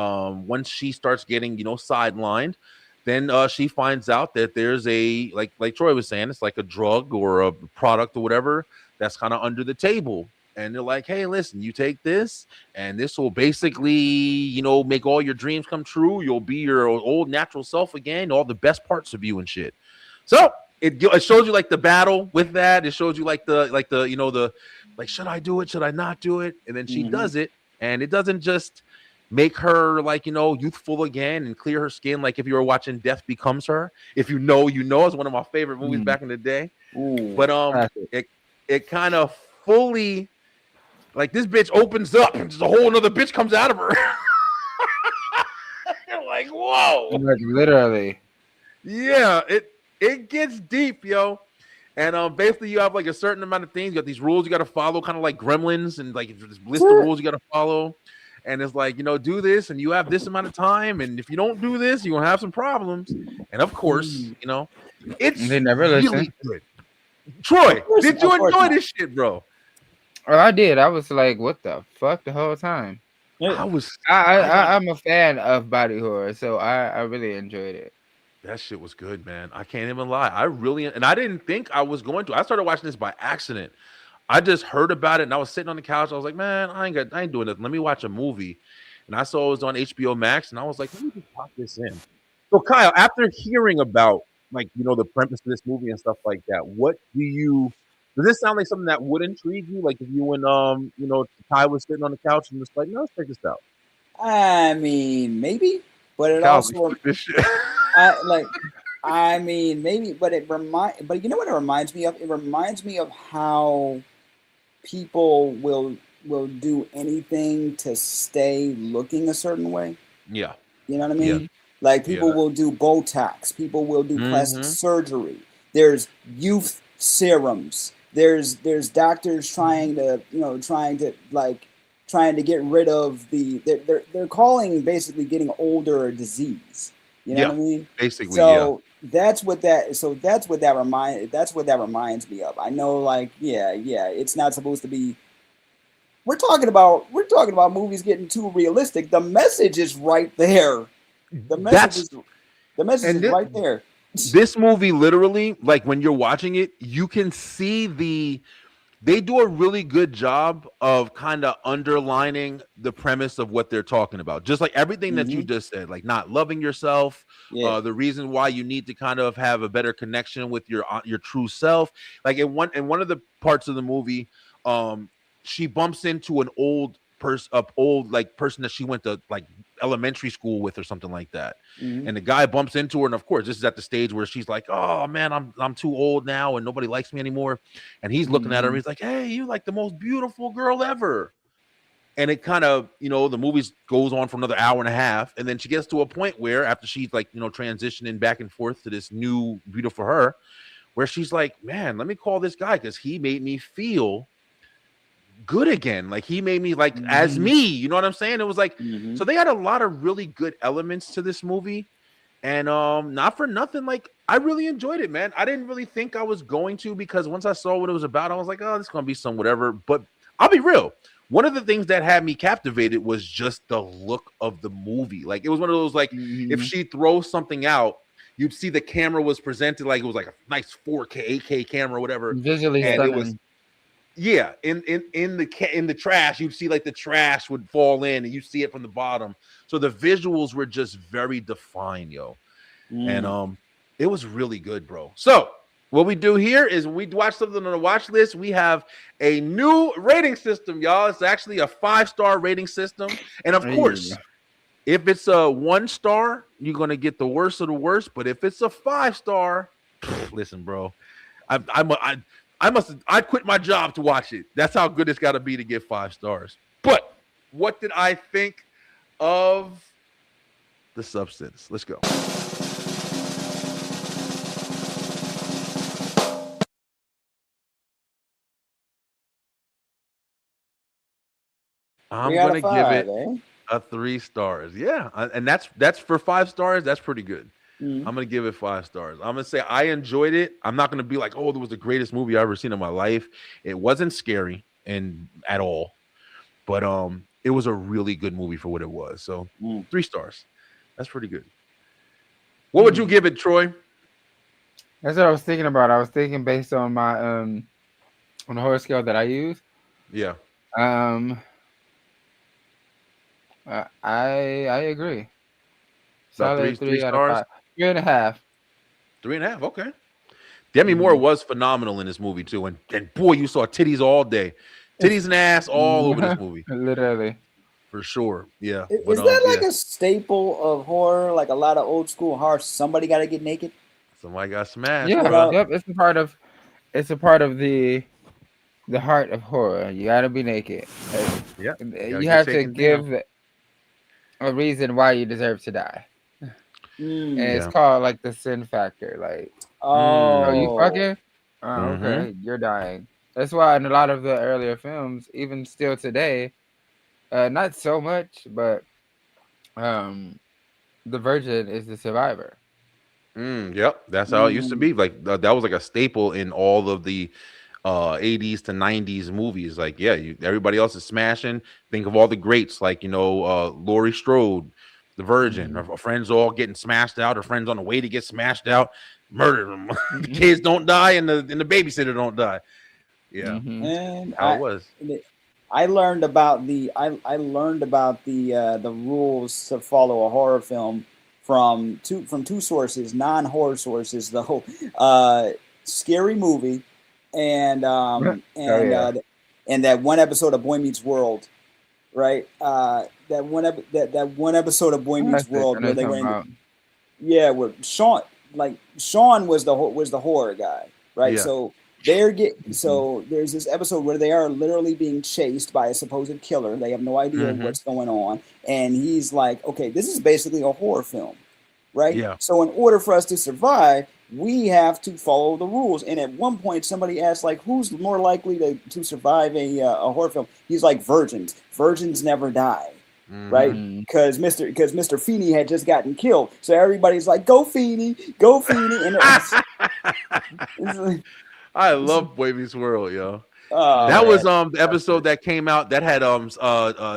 once she starts getting, sidelined, then she finds out that there's a like Troy was saying, it's like a drug or a product or whatever that's kind of under the table. And they're like, hey, listen, you take this, and this will basically, make all your dreams come true. You'll be your old natural self again, all the best parts of you and shit. So it shows you like the battle with that. It shows you like the should I do it? Should I not do it? And then she does it, and it doesn't just make her like, youthful again and clear her skin. Like if you were watching Death Becomes Her, if you know, it's one of my favorite movies back in the day. Ooh. But it kind of fully, like, this bitch opens up and just a whole another bitch comes out of her. You're like, whoa. Like, literally. Yeah, it gets deep, yo. And basically you have like a certain amount of things. You got these rules you got to follow, kind of like Gremlins, and like this list of rules you got to follow. And it's like, do this, and you have this amount of time, and if you don't do this, you're gonna have some problems. And of course, it's they never really listen. good. Troy, course- did you of course enjoy not. this shit, bro? Oh, I did. I was like, what the fuck the whole time. I was. I'm a fan of body horror, so I really enjoyed it. That shit was good, man. I can't even lie. I really, and I didn't think I was going to. I started watching this by accident. I just heard about it, and I was sitting on the couch. I was like, man, I ain't doing nothing. Let me watch a movie. And I saw it was on HBO Max, and I was like, let me just pop this in. So, Kyle, after hearing about the premise of this movie and stuff like that, does this sound like something that would intrigue you? Like if you and Ty was sitting on the couch and just like, no, let's check this out. I mean, maybe, but it Kyle, also, fuck this shit. I mean, maybe, but but you know what it reminds me of? It reminds me of how people will do anything to stay looking a certain way. Yeah. You know what I Yeah. mean? Like people Yeah. will do Botox, people will do plastic Mhm. surgery. There's youth serums. There's doctors trying to get rid of they're calling basically getting older a disease. You know Yeah. what I mean? Basically, So that's what that reminds me of. I know, like, yeah, it's not supposed to be. We're talking about movies getting too realistic. The message is right there. The message is right there. This movie literally, like when you're watching it, you can see they do a really good job of kind of underlining the premise of what they're talking about. Just like everything that you just said, like not loving yourself, Yeah. the reason why you need to kind of have a better connection with your true self. Like in one of the parts of the movie, she bumps into an old person that she went to like elementary school with or something like that. And the guy bumps into her, and of course, this is at the stage where she's like, "Oh man, I'm too old now, and nobody likes me anymore." And he's looking at her, and he's like, "Hey, you're like the most beautiful girl ever." And it kind of, the movie goes on for another hour and a half, and then she gets to a point where after she's like, transitioning back and forth to this new beauty for her, where she's like, "Man, let me call this guy because he made me feel good again. Like he made me like as me." You know what I'm saying? It was like, so they had a lot of really good elements to this movie. And not for nothing, like I really enjoyed it, man. I didn't really think I was going to, because once I saw what it was about, I was like, oh, this is gonna be some whatever. But I'll be real. One of the things that had me captivated was just the look of the movie. Like it was one of those, like if she throws something out, you'd see the camera was presented like it was like a nice 4K, 8K camera, or whatever. Visually And stunning. it was, yeah, in the trash, you'd see like the trash would fall in, and you see it from the bottom. So the visuals were just very defined, yo. And it was really good, bro. So what we do here is when we watch something on the watch list, we have a new rating system, y'all. It's actually a 5-star rating system. And of course, if it's a 1-star, you're gonna get the worst of the worst. But if it's a 5-star, listen, bro, I'd quit my job to watch it. That's how good it's got to be to get 5 stars. But what did I think of The Substance? Let's go. I'm 3 out gonna of give 5, it a 3 stars. Yeah, and that's for 5 stars. That's pretty good. I'm gonna give it 5 stars. I'm gonna say I enjoyed it. I'm not gonna be like, oh, it was the greatest movie I've ever seen in my life. It wasn't scary and at all, but it was a really good movie for what it was. So 3 stars. That's pretty good. What would you give it, Troy? That's what I was thinking about. I was thinking based on my on the horror scale that I use. Yeah. I agree. About Solid 3 out of stars. 5. 3.5. 3.5. Okay. Demi Moore was phenomenal in this movie too, and boy, you saw titties all day, titties and ass all over this movie, Literally. for sure. Yeah. Is that like a staple of horror? Like a lot of old school horror, somebody got to get naked. Somebody got smashed. Yeah. Bro. Yep. It's a part of the heart of horror. You got to be naked. Yeah. You have to give a reason why you deserve to die. And it's called like the sin factor. Like, oh, you fucking? Oh, okay, you're dying. That's why in a lot of the earlier films, even still today, not so much, but the virgin is the survivor. Yep, that's how it used to be. Like that was like a staple in all of the 80s to 90s movies. Like, yeah, everybody else is smashing. Think of all the greats, like Laurie Strode, the Virgin. Her friends all getting smashed out. Her friends on the way to get smashed out, murder them. The kids don't die, and the babysitter don't die. Yeah, And how it was. I learned about the the rules to follow a horror film from two sources, non-horror sources. The whole Scary Movie and and that one episode of Boy Meets World, right? That one episode of Boy Meets World where they were where Sean was the horror guy, right? Yeah. So there's this episode where they are literally being chased by a supposed killer. They have no idea what's going on, and he's like, "Okay, this is basically a horror film, right? Yeah. So in order for us to survive, we have to follow the rules." And at one point, somebody asked, like, "Who's more likely to survive a horror film?" He's like, "Virgins. Virgins never die." Right, because Mr. Feeney had just gotten killed, so everybody's like, "Go Feeney, go Feeney!" And I love Boy Meets World, yo. That was the episode that came out that had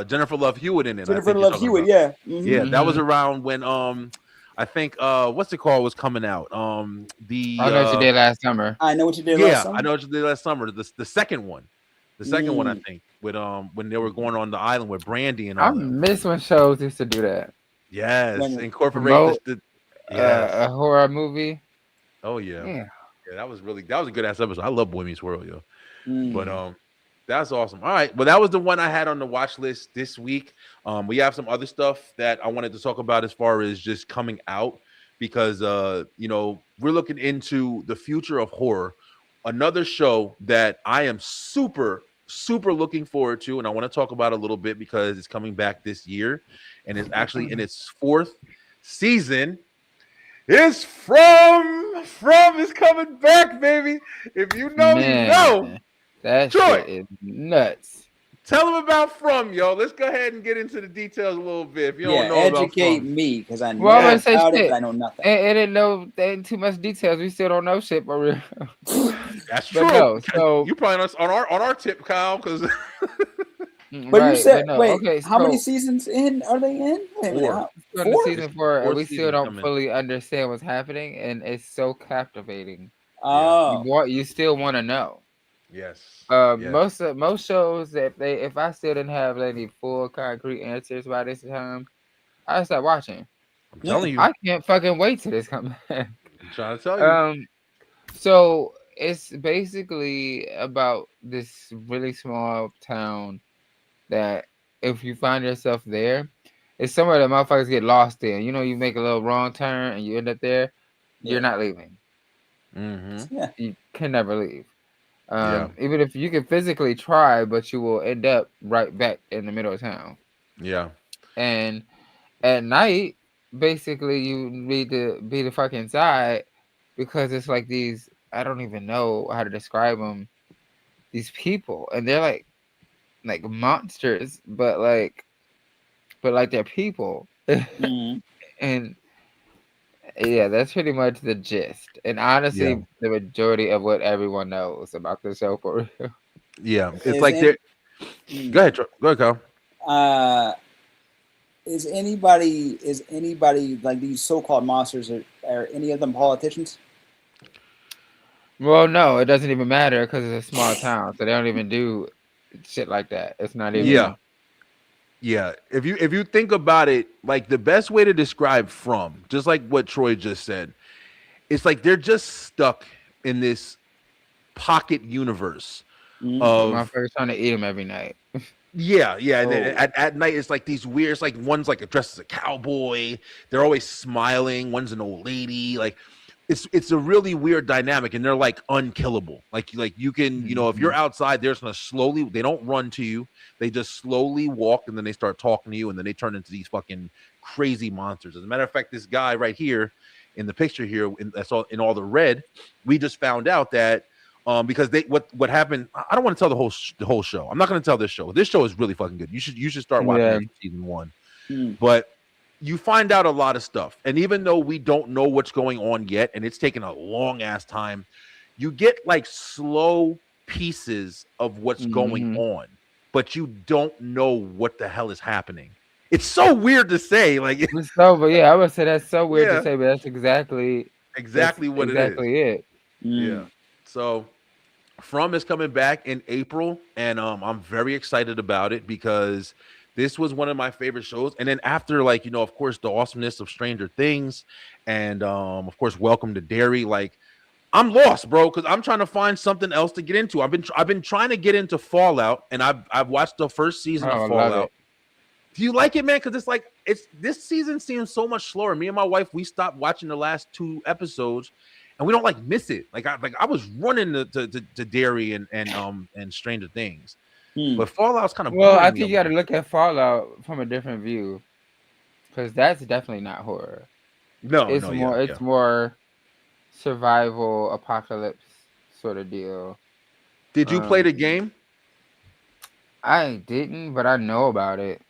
Jennifer Love Hewitt in it. Jennifer Love Hewitt, yeah, yeah, that was around when I think what's it called was coming out. I know what you did last summer. I know what you did last summer. I know what you did last summer. The second one. The second one, I think, with when they were going on the island with Brandy and all I miss when shows used to do that. Yes, incorporate a horror movie. Oh yeah, that was a good ass episode. I love Boy Meets World, yo. But that's awesome. All right, well, that was the one I had on the watch list this week. We have some other stuff that I wanted to talk about as far as just coming out because we're looking into the future of horror. Another show that I am super looking forward to, and I want to talk about a little bit because it's coming back this year, and it's actually in its 4th season. Is From is coming back, baby. If you know, you know. That Troy, shit is nuts. Tell them about From, yo. Let's go ahead and get into the details a little bit. If you don't know educate about From. me because I know about it, but I know nothing. It didn't know there ain't too much details. We still don't know shit, but real. That's true. No, so you probably on our tip, Kyle, because. But you said, wait, okay, how many seasons are they in? Four. Season 4, and we still don't coming. fully understand what's happening, and it's so captivating. Oh, You still want to know. Yes. Most shows that if I still didn't have any full concrete answers by this time, I start watching. I'm telling you, I can't fucking wait till this comes back. I'm trying to tell you. So it's basically about this really small town that if you find yourself there, it's somewhere that motherfuckers get lost in. You know, you make a little wrong turn and you end up there. You're not leaving. Yeah. You can never leave. Even if you can physically try, but you will end up right back in the middle of town. Yeah. And at night, basically, you need to be the fuck inside because it's like these, I don't even know how to describe them, these people. And they're like monsters, but they're people. And yeah, that's pretty much the gist. And honestly, the majority of what everyone knows about the show for real. Yeah, it's like they're. Go ahead, Kyle. Is anybody like these so-called monsters? Are any of them politicians? Well, no, it doesn't even matter because it's a small town, so they don't even do shit like that. It's not even. Yeah. If you think about it, like the best way to describe From, just like what Troy just said, it's like they're just stuck in this pocket universe of my first trying to eat them every night. Yeah. And then at night it's like these weird. It's like one's like dressed as a cowboy. They're always smiling. One's an old lady. Like it's a really weird dynamic, and they're like unkillable. Like you can, if you're outside, they're just gonna slowly. They don't run to you. They just slowly walk, and then they start talking to you, and then they turn into these fucking crazy monsters. As a matter of fact, this guy right here in the picture here, that's all in all the red. We just found out that because what happened. I don't want to tell the whole show. I'm not going to tell this show. This show is really fucking good. You should start watching season 1. But you find out a lot of stuff. And even though we don't know what's going on yet, and it's taken a long ass time, you get like slow pieces of what's going on, but you don't know what the hell is happening. It's so weird to say, like It's so, but yeah, I would say that's so weird Yeah. to say, but that's exactly what exactly it is. it. Yeah. So From is coming back in April, and I'm very excited about it because this was one of my favorite shows. And then after, like, you know, of course, the awesomeness of Stranger Things, and of course, Welcome to Derry, like, I'm lost, bro, because I'm trying to find something else to get into. I've been trying to get into Fallout, and I've watched the first season Oh, I of love Fallout. it. Do you like it, man? Because it's this season seems so much slower. Me and my wife, we stopped watching the last 2 episodes, and we don't like miss it. I was running to Derry and Stranger Things, but Fallout's kind of Well, I boring me think a you got to little. look at Fallout from a different view, because that's definitely not horror. No, It's no, more, yeah, it's more survival apocalypse sort of deal. Did you play the game? I didn't, but I know about it.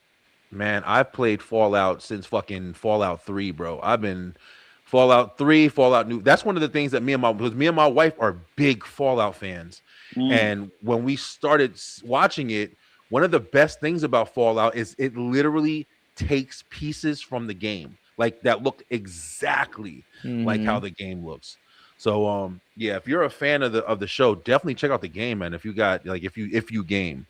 Man, I've played Fallout since fucking Fallout 3, bro. I've been Fallout 3, Fallout New. That's one of the things that because me and my wife are big Fallout fans. And when we started watching it, one of the best things about Fallout is it literally takes pieces from the game, like that look exactly like how the game looks. So yeah, if you're a fan of the show, definitely check out the game, man. If you got like if you game,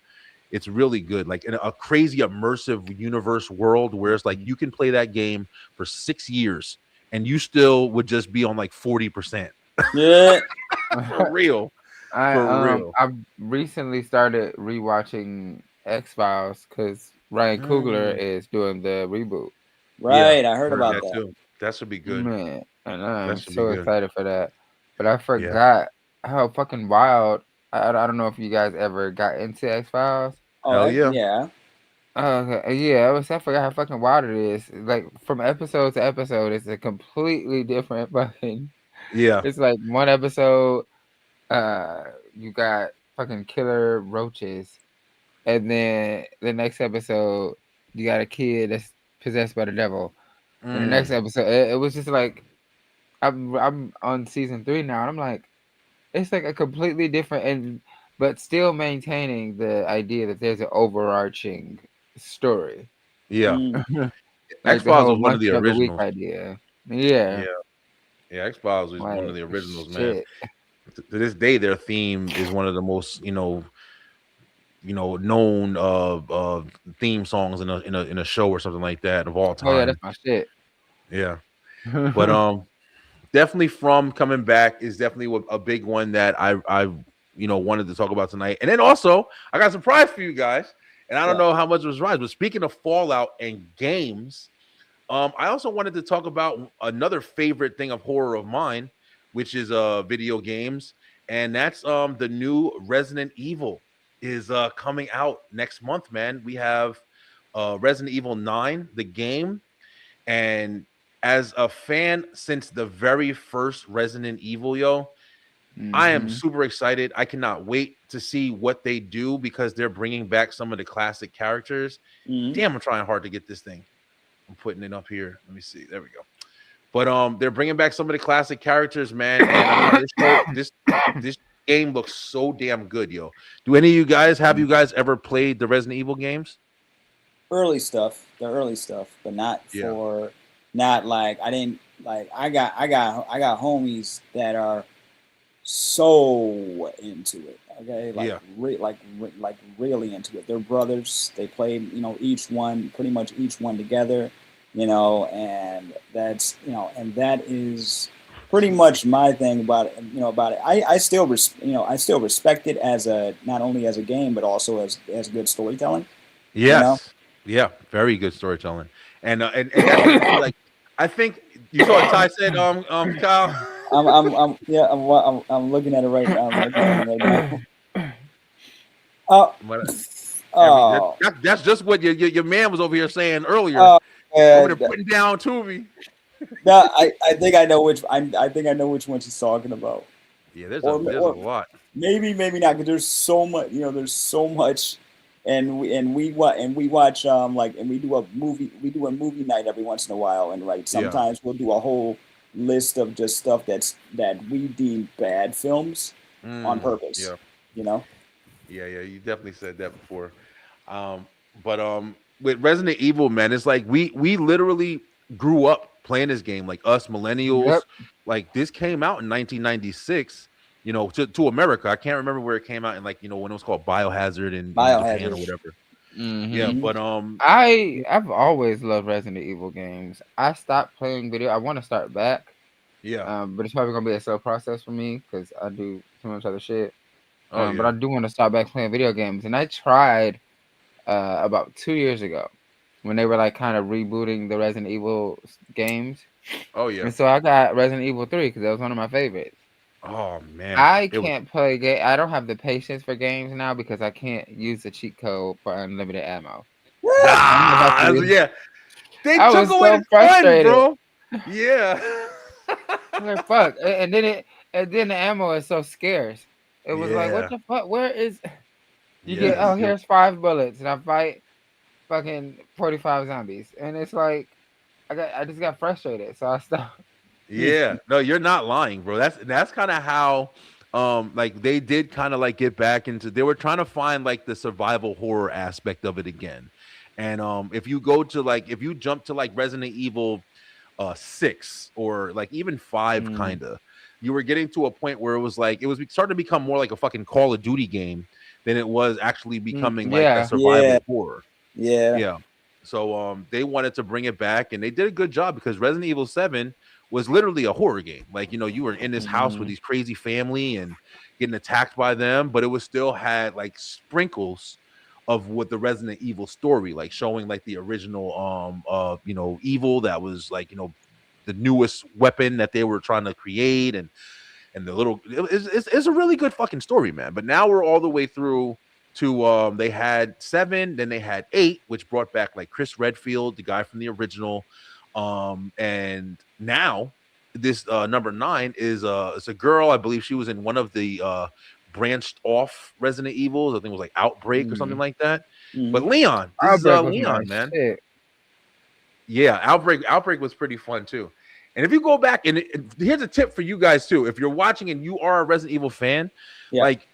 it's really good, like in a crazy immersive universe world where it's like you can play that game for 6 years and you still would just be on like 40%. Yeah. For real. I've recently started rewatching X-Files because Ryan Coogler is doing the reboot. Right, I heard about that. Too. That should be good. Man, and I'm should be so good. excited for that. But I forgot how fucking wild. I don't know if you guys ever got into X-Files. Oh, Hell yeah. yeah. Okay, yeah, I forgot how fucking wild it is. Like from episode to episode, it's a completely different fucking. Yeah. It's like one episode, you got fucking killer roaches, and then the next episode, you got a kid that's possessed by the devil. And the next episode, it was just like, I'm on season 3 now, and I'm like, it's like a completely different but still maintaining the idea that there's an overarching story. Yeah. Like X-Files was one of the monster week originals. idea. Yeah. Yeah, X-Files was Like, one of the originals, shit. man. To this day, their theme is one of the most, known theme songs in a show or something like that of all time. Oh yeah, that's my shit. Yeah. But definitely From coming back is definitely a big one that I wanted to talk about tonight. And then also I got a surprise for you guys, and I don't know how much was right, but speaking of Fallout and games, I also wanted to talk about another favorite thing of horror of mine, which is video games, and that's the new Resident Evil is coming out next month, man. We have Resident Evil 9, the game, and as a fan since the very first Resident Evil, I am super excited. I cannot wait to see what they do because they're bringing back some of the classic characters. Damn, I'm trying hard to get this thing. I'm putting it up here. Let me see. There we go. But they're bringing back some of the classic characters, man. And this game looks so damn good, yo. Do any of you guys have you guys ever played the Resident Evil games? The early stuff, but not not like I didn't like. I got homies that are so into it. Okay, like really into it. They're brothers. They played, pretty much each one together. And that's that is pretty much my thing about it. I still respect it as not only as a game but also as good storytelling. Yes. Yeah, very good storytelling. And that's like, I think you saw what Ty said, Kyle. I'm looking at it right now. That's just what your man was over here saying earlier. Over there putting down to me. No, I think I know which one she's talking about. Yeah, there's a lot. Maybe not, because there's so much. There's so much and we watch like, and we do a movie night every once in a while, and like sometimes we'll do a whole list of just stuff that we deem bad films on purpose. Yeah. You know. Yeah, you definitely said that before. But with Resident Evil, man, it's like we literally grew up playing this game, like us millennials. Yep. Like this came out in 1996, you know, to America. I can't remember where it came out in, like, you know, when it was called Biohazard in Japan or whatever. Yeah, but I've always loved Resident Evil games. I stopped playing video. I want to start back. Yeah. But it's probably gonna be a slow process for me because I do too much other shit. Oh, But I do want to start back playing video games, and I tried about 2 years ago when they were like kind of rebooting the Resident Evil games. Oh yeah. And so I got Resident Evil 3 because that was one of my favorites. Oh man. I can't play game. I don't have the patience for games now because I can't use the cheat code for unlimited ammo. Yeah. They I took was away so the frustrated, fun, bro. Yeah. I'm like, fuck. And then the ammo is so scarce. It was like, what the fuck? Where is you get? Oh, here's 5 bullets, and I fight fucking 45 zombies, and it's like I just got frustrated, so I stopped. Yeah, no, you're not lying, bro. That's kind of how like they did kind of like get back into, they were trying to find like the survival horror aspect of it again. And if you jump to like Resident Evil 6 or like even 5 kind of, you were getting to a point where it was starting to become more like a fucking Call of Duty game than it was actually becoming like a survival horror. Yeah. So they wanted to bring it back, and they did a good job because Resident Evil 7 was literally a horror game. Like, you know, you were in this house with these crazy family and getting attacked by them, but it was still had like sprinkles of what the Resident Evil story, like showing like the original you know, evil that was like, you know, the newest weapon that they were trying to create, and the little it's a really good fucking story, man. But now we're all the way through to they had 7, then they had 8, which brought back like Chris Redfield, the guy from the original, and now this number 9 is it's a girl. I believe she was in one of the branched off Resident Evils. I think it was like Outbreak or something like that. But Leon, this is Leon, man. Shit. Yeah, Outbreak was pretty fun too. And if you go back, and here's a tip for you guys too, if you're watching and you are a Resident Evil fan, like,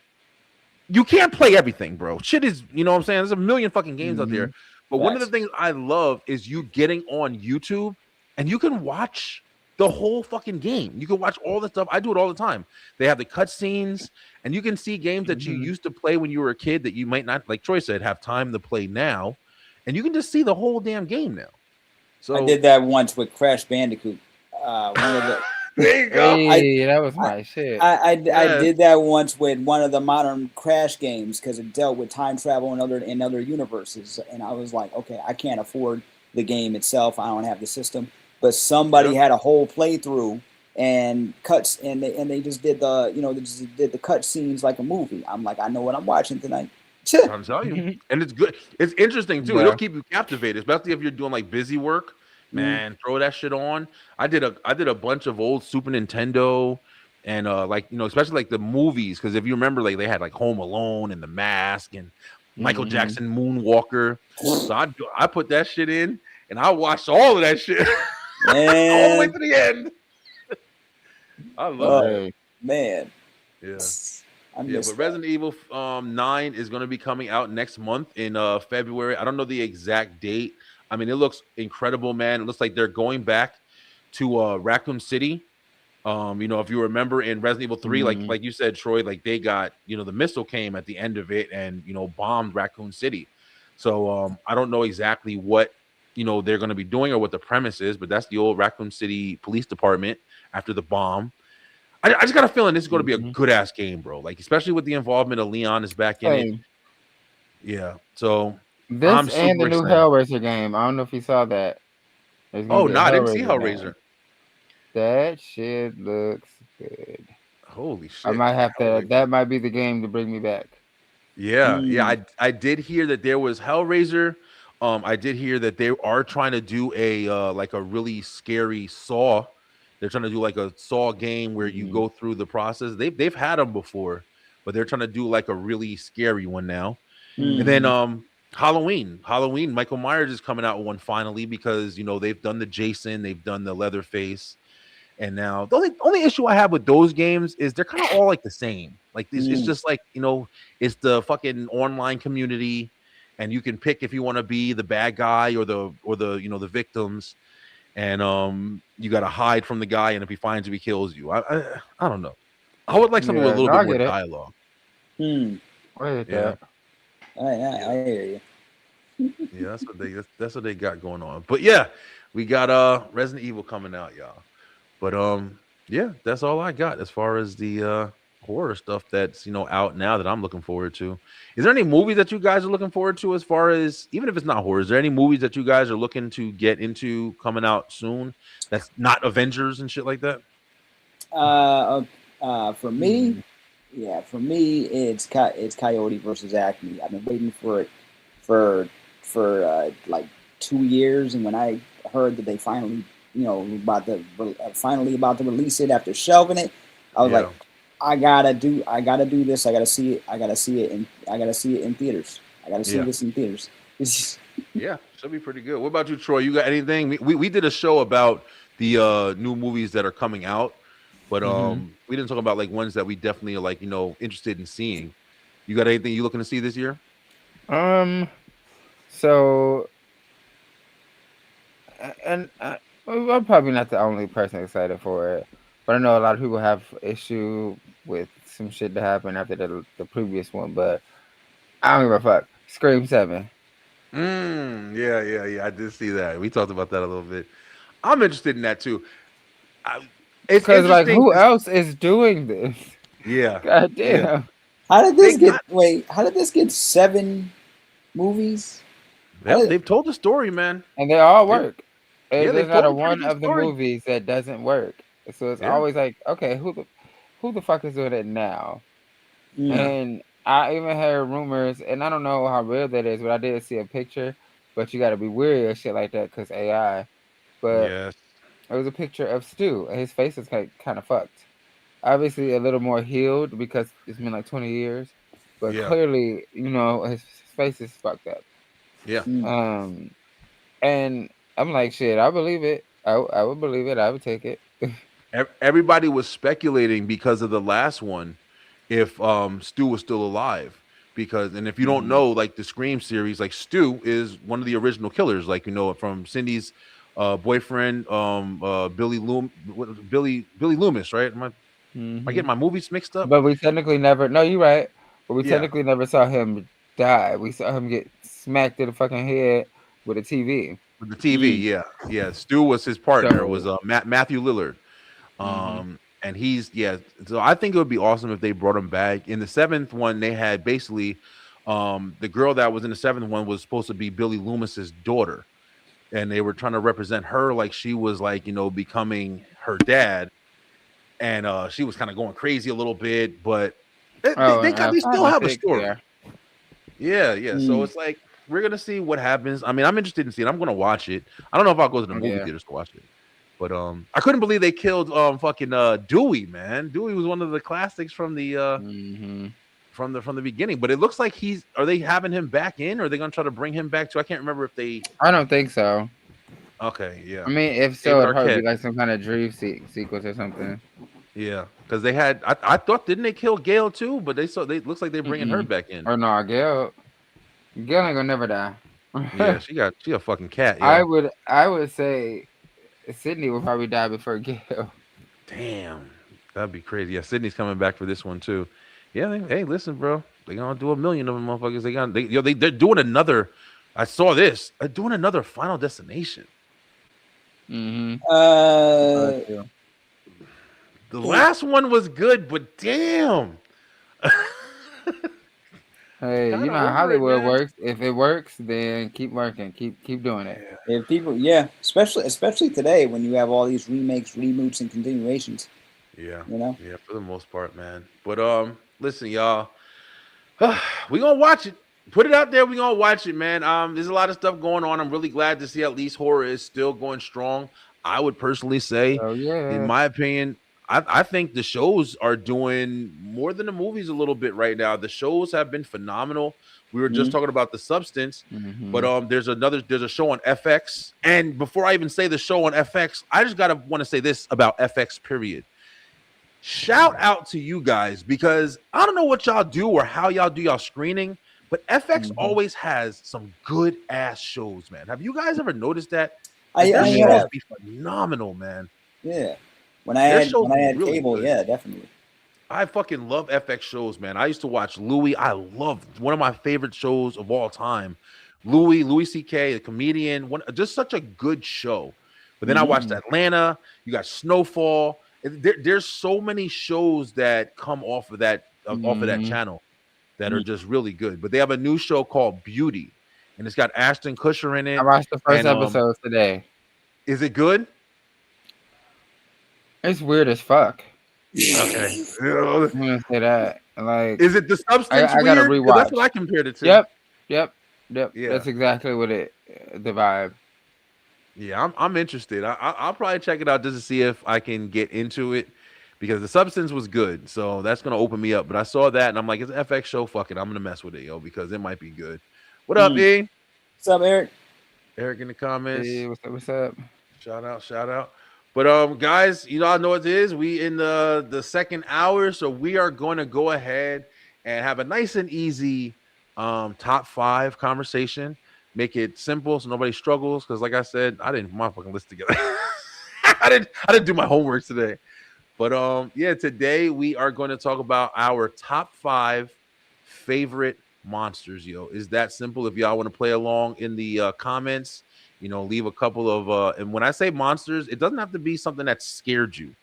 you can't play everything, bro. Shit is, you know what I'm saying? There's a million fucking games out there. But one of the things I love is you getting on YouTube and you can watch the whole fucking game. You can watch all the stuff. I do it all the time. They have the cutscenes, and you can see games that you used to play when you were a kid that you might not, like Troy said, have time to play now. And you can just see the whole damn game now. So I did that once with Crash Bandicoot. One of the there you go. That was my shit. I did that once with one of the modern Crash games because it dealt with time travel and other universes, and I was like, okay, I can't afford the game itself. I don't have the system, but somebody had a whole playthrough and cuts, and they just did the cut scenes like a movie. I'm like, I know what I'm watching tonight. I'm telling you, and it's good. It's interesting too. It'll keep you captivated, especially if you're doing like busy work. Man, throw that shit on. I did a bunch of old Super Nintendo, and like, you know, especially like the movies, because if you remember, like they had like Home Alone and The Mask and Michael Jackson Moonwalker. So I put that shit in, and I watched all of that shit all the way to the end. I love it, man. Yeah. But Resident Evil 9 is going to be coming out next month in February. I don't know the exact date. I mean, it looks incredible, man. It looks like they're going back to Raccoon City. You know, if you remember in Resident Evil 3, like you said, Troy, like they got, you know, the missile came at the end of it and, you know, bombed Raccoon City. So I don't know exactly what, you know, they're going to be doing or what the premise is, but that's the old Raccoon City Police Department after the bomb. I just got a feeling this is going to be a good ass game, bro. Like, especially with the involvement of Leon is back in it. Yeah. So this and the new Hellraiser game. I don't know if you saw that. Oh no, I didn't see Hellraiser. That shit looks good. Holy shit! I might have to. That might be the game to bring me back. Yeah, yeah. I did hear that there was Hellraiser. I did hear that they are trying to do a like a really scary Saw. They're trying to do like a Saw game where you go through the process. They've had them before, but they're trying to do like a really scary one now. And then Halloween, Michael Myers is coming out with one finally because they've done the Jason, they've done the Leatherface, and now the only issue I have with those games is they're kind of all like the same. Like this, it's just like it's the fucking online community, and you can pick if you want to be the bad guy or the the victims, and you got to hide from the guy, and if he finds you, he kills you. I don't know. I would like something with a little bit more dialogue. Yeah. I hear you. Yeah, that's what they got going on. But yeah, we got Resident Evil coming out, y'all. But yeah, that's all I got as far as the horror stuff that's out now that I'm looking forward to. Is there any movies that you guys are looking forward to as far as, even if it's not horror, is there any movies that you guys are looking to get into coming out soon that's not Avengers and shit like that? For me, yeah, for me it's Coyote versus Acme. I've been waiting for it for like 2 years, and when I heard that they finally about to release it after shelving it, I was like, I gotta do this. I gotta see it in theaters. I gotta see this in theaters. Yeah, should be pretty good. What about you, Troy? You got anything? We did a show about the new movies that are coming out, but we didn't talk about like ones that we definitely are like interested in seeing. You got anything you looking to see this year? So, and I'm probably not the only person excited for it, but I know a lot of people have issue with some shit that happened after the previous one, but I don't give a fuck. Scream 7. Yeah. I did see that. We talked about that a little bit. I'm interested in that too. It's because like interesting. Who else is doing this? Yeah. God damn. Yeah. How did this get 7 movies? They've told the story, man. And they all work. Yeah, There's not a one of the movies that doesn't work. So it's always like, okay, who the fuck is doing it now? And I even heard rumors, and I don't know how real that is, but I did see a picture. But you got to be wary of shit like that because AI. But it was a picture of Stu, and his face is kind of fucked. Obviously, a little more healed because it's been like 20 years. But clearly, his face is fucked up. Yeah. And I'm like, shit, I believe it. I would believe it. I would take it. Everybody was speculating because of the last one if Stu was still alive, and if you don't know, like the Scream series, like Stu is one of the original killers, like from Cindy's boyfriend, Billy Loomis, right? Am I getting my movies mixed up? But we technically never. No, you're right. But we technically never saw him die. We saw him get smacked in the fucking head with a TV. With the TV, yeah. Stu was his partner. Was Matthew Lillard. And he's so I think it would be awesome if they brought him back. In the 7th one, they had basically the girl that was in the 7th one was supposed to be Billy Loomis's daughter, and they were trying to represent her like she was like becoming her dad, and she was kind of going crazy a little bit, but they still have a story. So it's like we're gonna see what happens. I mean, I'm interested in seeing. I'm gonna watch it. I don't know if I'll go to the movie theaters to watch it. But I couldn't believe they killed fucking Dewey, man. Dewey was one of the classics from the from the beginning. But it looks like are they having him back in, or are they gonna try to bring him back to? I can't remember if they. I don't think so. Okay, yeah. I mean, if so, it'd probably be like some kind of dream sequence or something. Yeah, because they had. I thought, didn't they kill Gail too? But they looks like they're bringing her back in. Oh no, Gail ain't gonna never die. Yeah, she a fucking cat. Yeah. I would say Sydney will probably die before Gail. Damn, that'd be crazy. Yeah, Sydney's coming back for this one too. Yeah, hey, listen, bro, they gonna do 1 million of them, motherfuckers. They're doing another. I saw this. They're doing another Final Destination. The last one was good, but damn. Hey, you know how Hollywood works. If it works, then keep working. Keep doing it. If people, especially today when you have all these remakes, reboots, and continuations. Yeah. Yeah, for the most part, man. But listen, y'all, we gonna watch it. Put it out there. We gonna watch it, man. There's a lot of stuff going on. I'm really glad to see at least horror is still going strong. I would personally say, in my opinion, I think the shows are doing more than the movies a little bit right now. The shows have been phenomenal We were just talking about The Substance, but there's a show on FX. And before I even say the show on FX, I just want to say this about FX period. Shout out to you guys, because I don't know what y'all do or how y'all do y'all screening, but FX always has some good ass shows, man. Have you guys ever noticed that? Their shows be phenomenal, man. Yeah. When I had really cable, good. Yeah, definitely. I fucking love FX shows, man. I used to watch Louis. I love one of my favorite shows of all time. Louis C.K., a comedian, just such a good show. But then I watched Atlanta. You got Snowfall. There's so many shows that come off of that channel that are just really good. But they have a new show called Beauty, and it's got Ashton Kutcher in it. I watched the first episode today. Is it good? It's weird as fuck. Okay. I'm gonna say that. Like, is it The Substance? I gotta rewatch. That's what I compared it to. Yep. Yeah. That's exactly what the vibe. Yeah, I'm interested. I'll probably check it out just to see if I can get into it, because The Substance was good, so that's gonna open me up. But I saw that and I'm like, it's an FX show. Fuck it, I'm gonna mess with it, yo, because it might be good. What up, E? What's up, Eric? Eric in the comments. Hey, what's up? Shout out. But guys, you all know what it is. We in the second hour, so we are going to go ahead and have a nice and easy top 5 conversation. Make it simple so nobody struggles, because like I said, I didn't put my fucking list together. I didn't do my homework today. But yeah, today we are going to talk about our top 5 favorite monsters, yo. Is that simple? If y'all want to play along in the comments, leave a couple of and when I say monsters, it doesn't have to be something that scared you.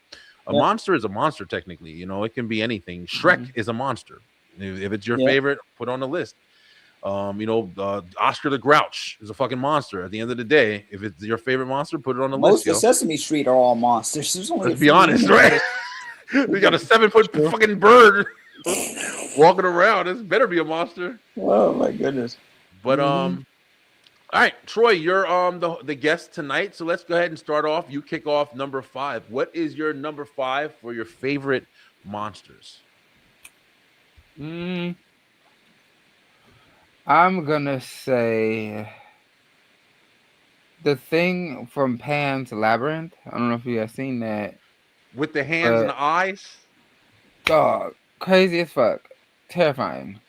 A monster is a monster, technically. It can be anything. Shrek is a monster. If it's your favorite, put on the list. Oscar the Grouch is a fucking monster. At the end of the day, if it's your favorite monster, put it on the list. Most of Sesame Street are all monsters. There's only Let's be honest, right? We got a 7-foot fucking bird walking around. This better be a monster. Oh my goodness. But all right, Troy, you're the guest tonight, so let's go ahead and start off. You kick off number 5. What is your number 5 for your favorite monsters? I'm gonna say the thing from Pan's Labyrinth. I don't know if you have seen that. With the hands and the eyes? Dog, crazy as fuck. Terrifying.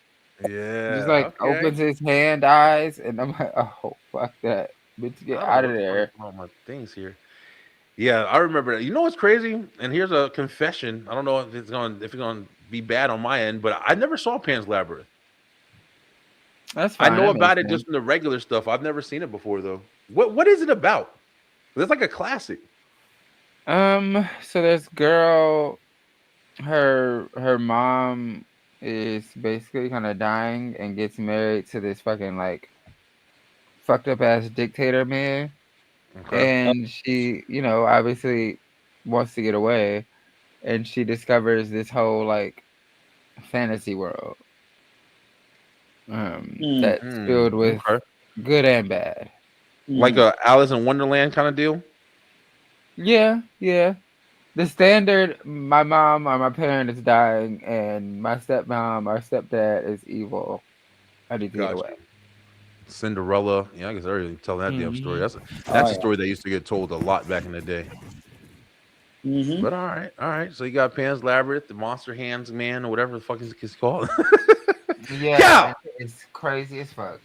Yeah. Just opens his hand, eyes, and I'm like, oh, fuck that. Bitch, get out of there. All my things here. Yeah, I remember that. You know what's crazy? And here's a confession. I don't know if it's gonna be bad on my end, but I never saw Pan's Labyrinth. That's fine. I know about it just from the regular stuff. I've never seen it before though. What is it about? It's like a classic. So this girl, her mom is basically kind of dying and gets married to this fucking fucked up ass dictator man. Okay. And she, obviously wants to get away, and she discovers this whole fantasy world that's filled with good and bad. Like a Alice in Wonderland kind of deal? Yeah. The standard, my mom or my parent is dying, and my stepmom or stepdad is evil. I need to get away. Cinderella. Yeah, I guess I already tell that damn story. That's a story that used to get told a lot back in the day. But all right. So you got Pan's Labyrinth, the Monster Hands Man, or whatever the fuck it's called. Yeah, it's crazy as fuck.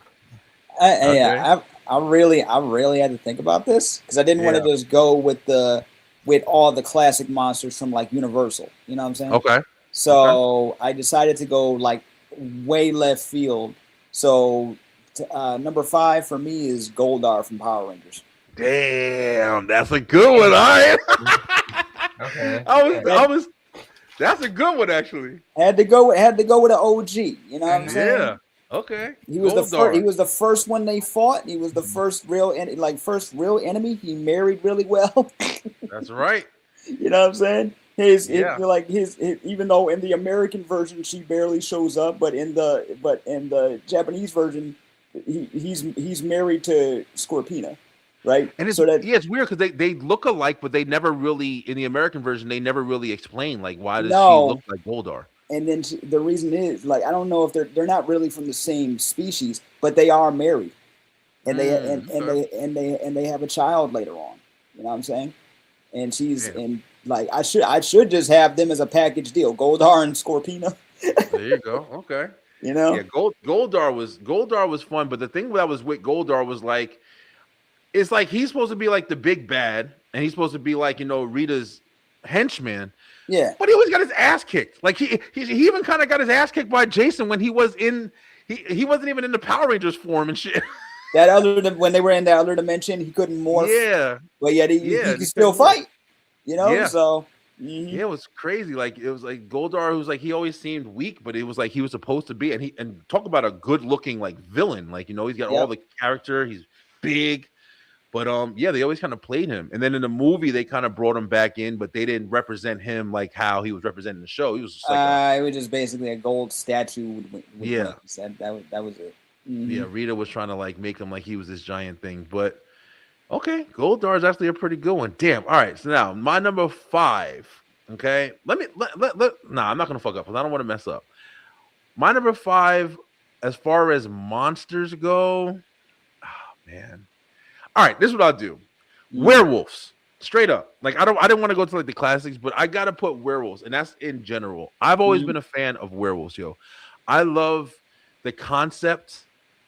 I really had to think about this, because I didn't want to just go with all the classic monsters from Universal. You know what I'm saying? Okay. So I decided to go way left field. So number 5 for me is Goldar from Power Rangers. Damn, that's a good one. All right. Okay. That's a good one, actually. Had to go with an OG. You know what I'm saying? Yeah. Okay. He was the first one they fought. He was the first real enemy. He married really well. That's right. You know what I'm saying? Even though in the American version she barely shows up, but in the Japanese version he's married to Scorpina. Right. And it's weird because they look alike, but they never really, in the American version, they never really explain why does she look like Goldar. and then the reason is like I don't know if they're not really from the same species, but they are married, and they have a child later on. You know what I'm saying? And she's and like I should just have them as a package deal, Goldar and Scorpina. There you go. Okay. You know? Yeah, Goldar was fun, but the thing that was with Goldar was like, it's like he's supposed to be like the big bad, and he's supposed to be like, you know, Rita's henchman. Yeah. But he always got his ass kicked. Like he even kind of got his ass kicked by Jason when he was in he wasn't even in the Power Rangers form and shit. That other when they were in that other dimension, he couldn't morph. Yeah. But yet he could still fight. You know? Yeah. So yeah, it was crazy. Like it was like Goldar, who was like he always seemed weak, but it was like he was supposed to be. And talk about a good looking like villain. Like, you know, he's got all the character. He's big. But yeah, they always kind of played him. And then in the movie, they kind of brought him back in, but they didn't represent him like how he was representing the show. He was just like it was just basically a gold statue with wings. That was it. Mm-hmm. Yeah, Rita was trying to like make him like he was this giant thing. But okay, Goldar is actually a pretty good one. Damn. All right, so now my number 5. Okay, I'm not gonna fuck up because I don't want to mess up. My number 5, as far as monsters go, oh man. All right, this is what I'll do. Werewolves, straight up. Like I didn't want to go to like the classics, but I gotta put werewolves, and that's in general. I've always been a fan of werewolves, yo. I love the concept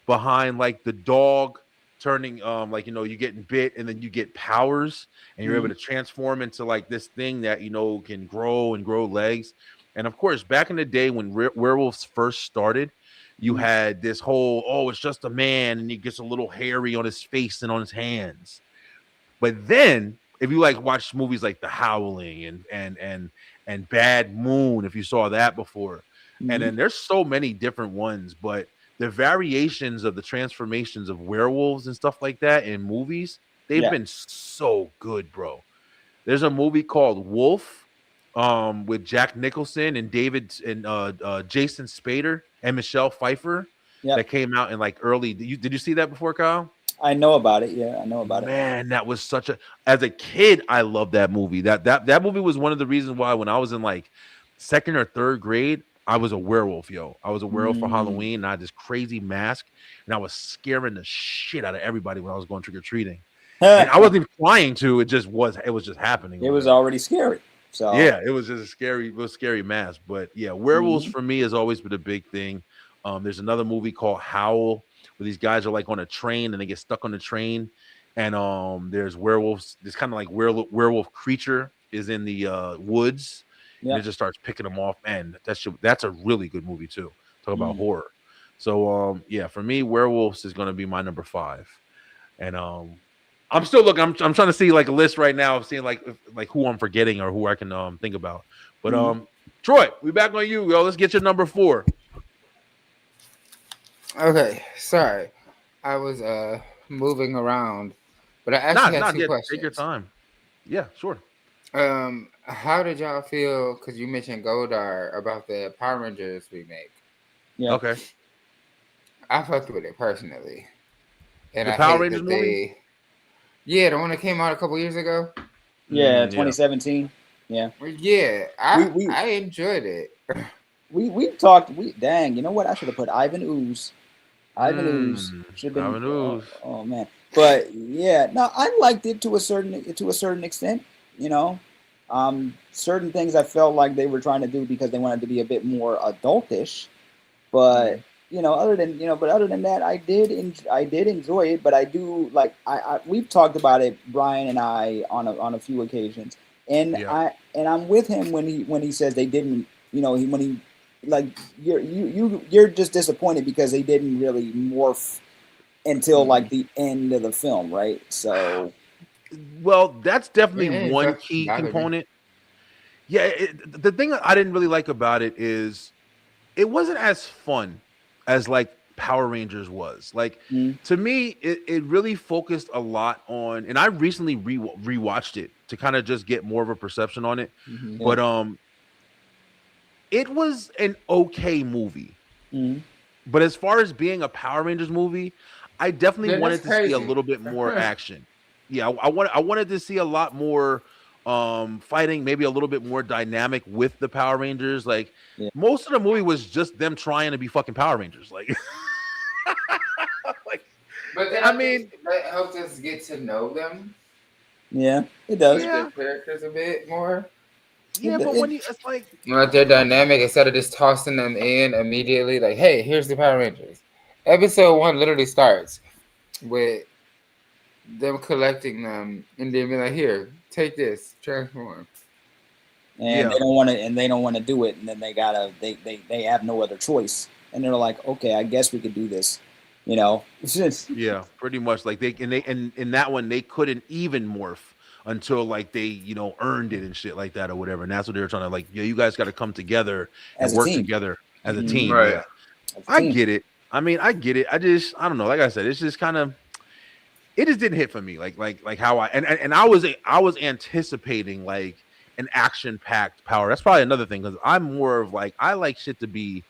behind like the dog turning, like, you know, you getting bit and then you get powers and you're able to transform into like this thing that, you know, can grow and grow legs. And of course, back in the day when werewolves first started, you had this whole, oh, it's just a man and he gets a little hairy on his face and on his hands. But then if you like watch movies like The Howling and Bad Moon, if you saw that before, and then there's so many different ones, but the variations of the transformations of werewolves and stuff like that in movies, they've been so good, bro. There's a movie called Wolf with Jack Nicholson and Jason Spader and Michelle Pfeiffer that came out in like early. Did you see that before, Kyle? I know about it. Yeah, I know about it. Man, that was such a. As a kid, I loved that movie. That movie was one of the reasons why when I was in like 2nd or 3rd grade, I was a werewolf, yo. I was a werewolf for Halloween, and I had this crazy mask, and I was scaring the shit out of everybody when I was going trick or treating. And I wasn't even trying to. It was just happening. It was already scary. So yeah, it was just a scary mask. But yeah, werewolves for me has always been a big thing. There's another movie called Howl where these guys are like on a train and they get stuck on the train, and there's werewolves. This kind of like werewolf creature is in the woods. And it just starts picking them off. Man, that's a really good movie too. Talk about horror. So yeah, for me, werewolves is gonna be my number 5. And I'm still looking. I'm trying to see like a list right now of seeing like who I'm forgetting or who I can think about. But Troy, we back on you, yo. Let's get your number 4. Okay, sorry, I was moving around, but I actually had 2 questions. Take your time. Yeah, sure. How did y'all feel? Because you mentioned Goldar about the Power Rangers remake. Yeah. Okay. I fucked with it personally, and the Power Rangers movie. Yeah, the one that came out a couple years ago. Yeah, 2017. Yeah. Yeah, I enjoyed it. We've talked. Dang, you know what? I should have put Ivan Ooze. Ivan Ooze should have been. Ivan Ooze. Oh man, but yeah, no, I liked it to a certain extent. You know, certain things I felt like they were trying to do because they wanted to be a bit more adultish. But you know, other than that, I did enjoy it. But I do like we've talked about it, Brian and I, on a few occasions, and I'm with him when he says they didn't. You know, when he like you're just disappointed because they didn't really morph until like the end of the film, right? So, well, that's definitely one key component. Yeah, the thing I didn't really like about it is it wasn't as fun as like Power Rangers was. Like to me, it really focused a lot on, and I recently rewatched it to kind of just get more of a perception on it. But it was an okay movie. But as far as being a Power Rangers movie, I definitely wanted to see a little bit more action. Yeah, I wanted to see a lot more fighting maybe a little bit more dynamic with the Power Rangers. Like Yeah. most of the movie was just them trying to be fucking Power Rangers. Like, like But then I I mean, think that helped us get to know them, Yeah, it does. Yeah. the characters a bit more. yeah, but when you, it's like, You know, their dynamic, instead of just tossing them in immediately, like, hey, here's the Power Rangers. Episode 1 literally starts with them collecting them and then be like, here, take this, transform. And Yeah. they don't want to do it, and then they have no other choice, and they're like, okay, I guess we could do this, you know. It's just yeah, pretty much. Like and in that one they couldn't even morph until like they earned it and shit like that or whatever. And that's what they were trying to like. Yeah, you guys got to come together and As a work team. together as a Mhm. team. Right. Yeah, as a I team. get it. I mean, I get it. I don't know. Like I said, it's just kind of. It just didn't hit for me. Like how and I was anticipating like an action-packed Power. That's probably another thing because I'm more of like I like shit to be,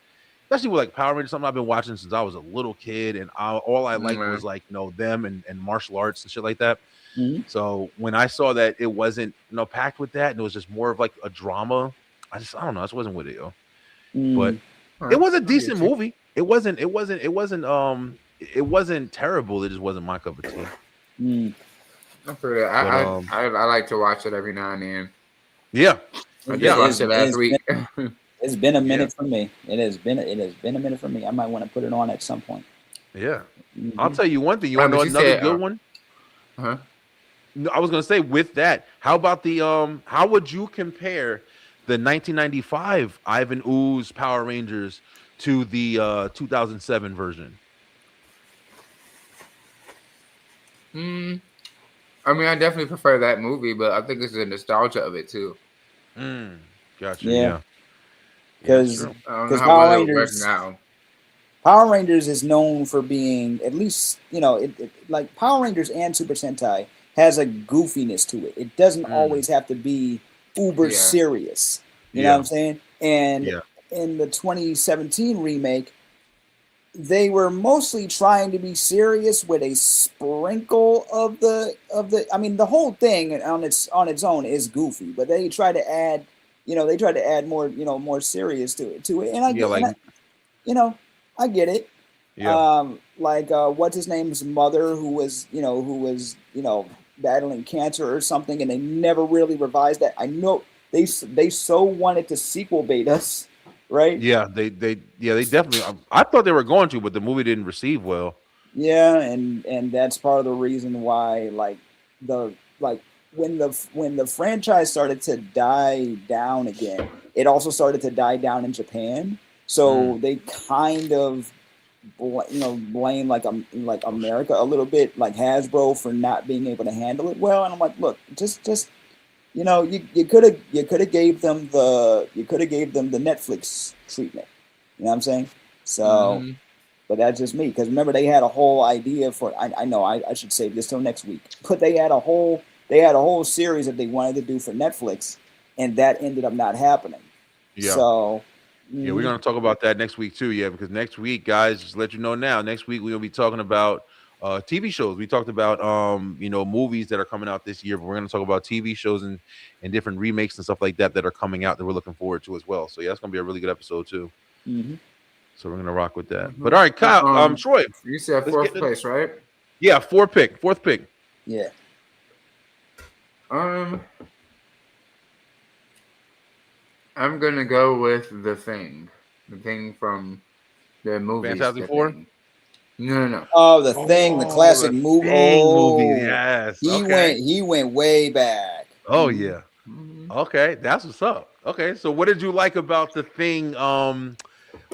especially with like Power Rangers, something I've been watching since I was a little kid, and all I liked was like them and martial arts and shit like that. Mhm. So when I saw that it wasn't packed with that, and it was just more of like a drama, I don't know, I just wasn't with it, yo. But it was a decent movie. It wasn't terrible. It just wasn't my cup of tea. Mm. I feel that. I like to watch it every now and then. Yeah. I just watched it last week. It's been a minute for me. It has been a minute for me. I might want to put it on at some point. Yeah. Mhm. I'll tell you one thing. You want to know another good one? Huh? No, I was gonna say with that. How about the how would you compare the 1995 Ivan Ooze Power Rangers to the 2007 version? I mean, I definitely prefer that movie, but I think it's the nostalgia of it too. Gotcha. Yeah. Yeah. Because I don't know how well it works now. Power Rangers is known for being, at least, like Power Rangers and Super Sentai has a goofiness to it. It doesn't always have to be uber serious. You know what I'm saying? And in the 2017 remake, they were mostly trying to be serious with a sprinkle of the. I mean, the whole thing on its own is goofy, but they try to add, more, more serious to it. And I get, I get it. Yeah. What's his name's mother, who was battling cancer or something, and they never really revised that. I know they so wanted to sequel bait us. Right? Yeah, they definitely. I thought they were going to, but the movie didn't receive well. Yeah, and that's part of the reason why, when the franchise started to die down again, it also started to die down in Japan. So they kind of, blame like America a little bit, like Hasbro, for not being able to handle it well. And I'm like, look, just. You could have gave them the Netflix treatment. You know what I'm saying? So, but that's just me, because remember they had a whole idea for. I know I should save this till next week, but they had a whole series that they wanted to do for Netflix, and that ended up not happening. Yeah. So. Yeah, we're gonna talk about that next week too. Yeah, because next week, guys, just let you know now. Next week we're gonna be talking about TV shows. We talked about movies that are coming out this year, but we're going to talk about TV shows and different remakes and stuff like that are coming out that we're looking forward to as well. So yeah, it's going to be a really good episode too. So we're going to rock with that. But all right, Kyle, Troy, you said fourth place, right? Yeah, fourth pick. Yeah. I'm gonna go with the thing from the movie. Fantastic Four. No. Oh, the Thing, the classic movie. Movie, yes. He went way back. Oh yeah. Okay, that's what's up. Okay, so what did you like about the Thing?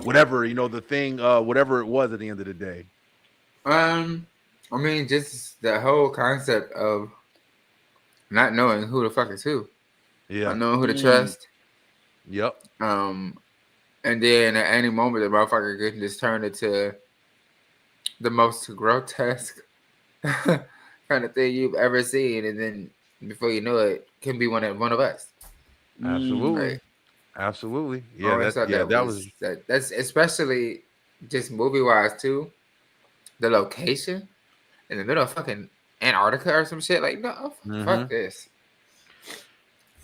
Whatever the Thing, whatever it was at the end of the day. I mean, just the whole concept of not knowing who the fuck is who. Yeah. Not knowing who to trust. Yep. And then at any moment, the motherfucker could just turn into the most grotesque kind of thing you've ever seen, and then before you know it, can be one of us. Absolutely, right. Absolutely. Yeah, that's especially just movie wise too. The location in the middle of fucking Antarctica or some shit, like no, fuck this.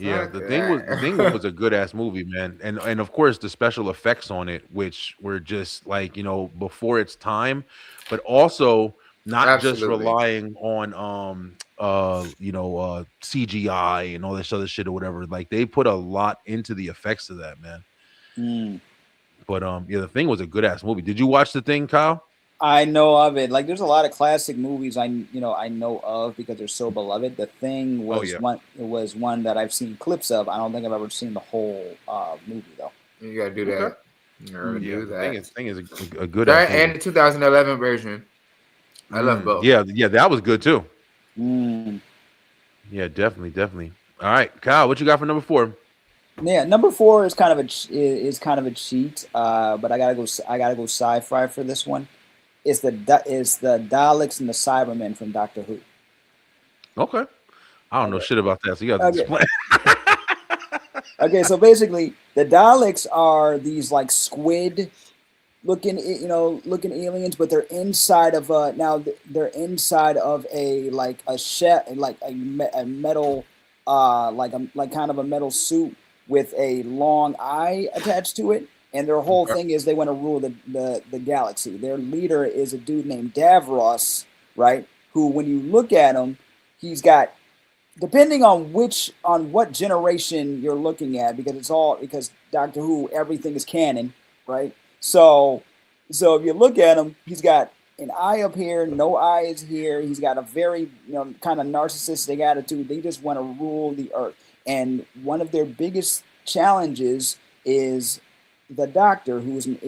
Yeah, Fuck the thing that. was a good ass movie, man, and of course the special effects on it, which were just like before its time, but also not just Absolutely. relying on CGI and all this other shit or whatever. Like they put a lot into the effects of that, man. Mm. But yeah, the thing was a good ass movie. Did you watch the thing, Kyle? I know of it. Like, there's a lot of classic movies I know of because they're so beloved. The Thing Oh was yeah, one that I've seen clips of. I don't think I've ever seen the whole movie though. You gotta do okay, that. You gotta Mm. yeah. do The that. thing is a good ass That and movie. the 2011 version. I love both. Yeah, that was good too. Mm. Yeah, definitely. All right, Kyle, what you got for number 4? Yeah, number 4 is kind of a cheat. But I gotta go sci-fi for this one. It's the Daleks and the Cybermen from Doctor Who. Okay. I don't know Okay. shit about that, so you have to Okay. explain. Okay. So basically, the Daleks are these like squid looking aliens, but they're inside of they're inside of a like a shed, like a metal like kind of a metal suit with a long eye attached to it, and their whole Okay. thing is they want to rule the galaxy. Their leader is a dude named Davros, right? Who, when you look at him, he's got, depending on what generation you're looking at, because Doctor Who, everything is canon, right? So if you look at him, he's got an eye up here, no eyes here. He's got a very kind of narcissistic attitude. They just want to rule the earth, and one of their biggest challenges is the Doctor, who is an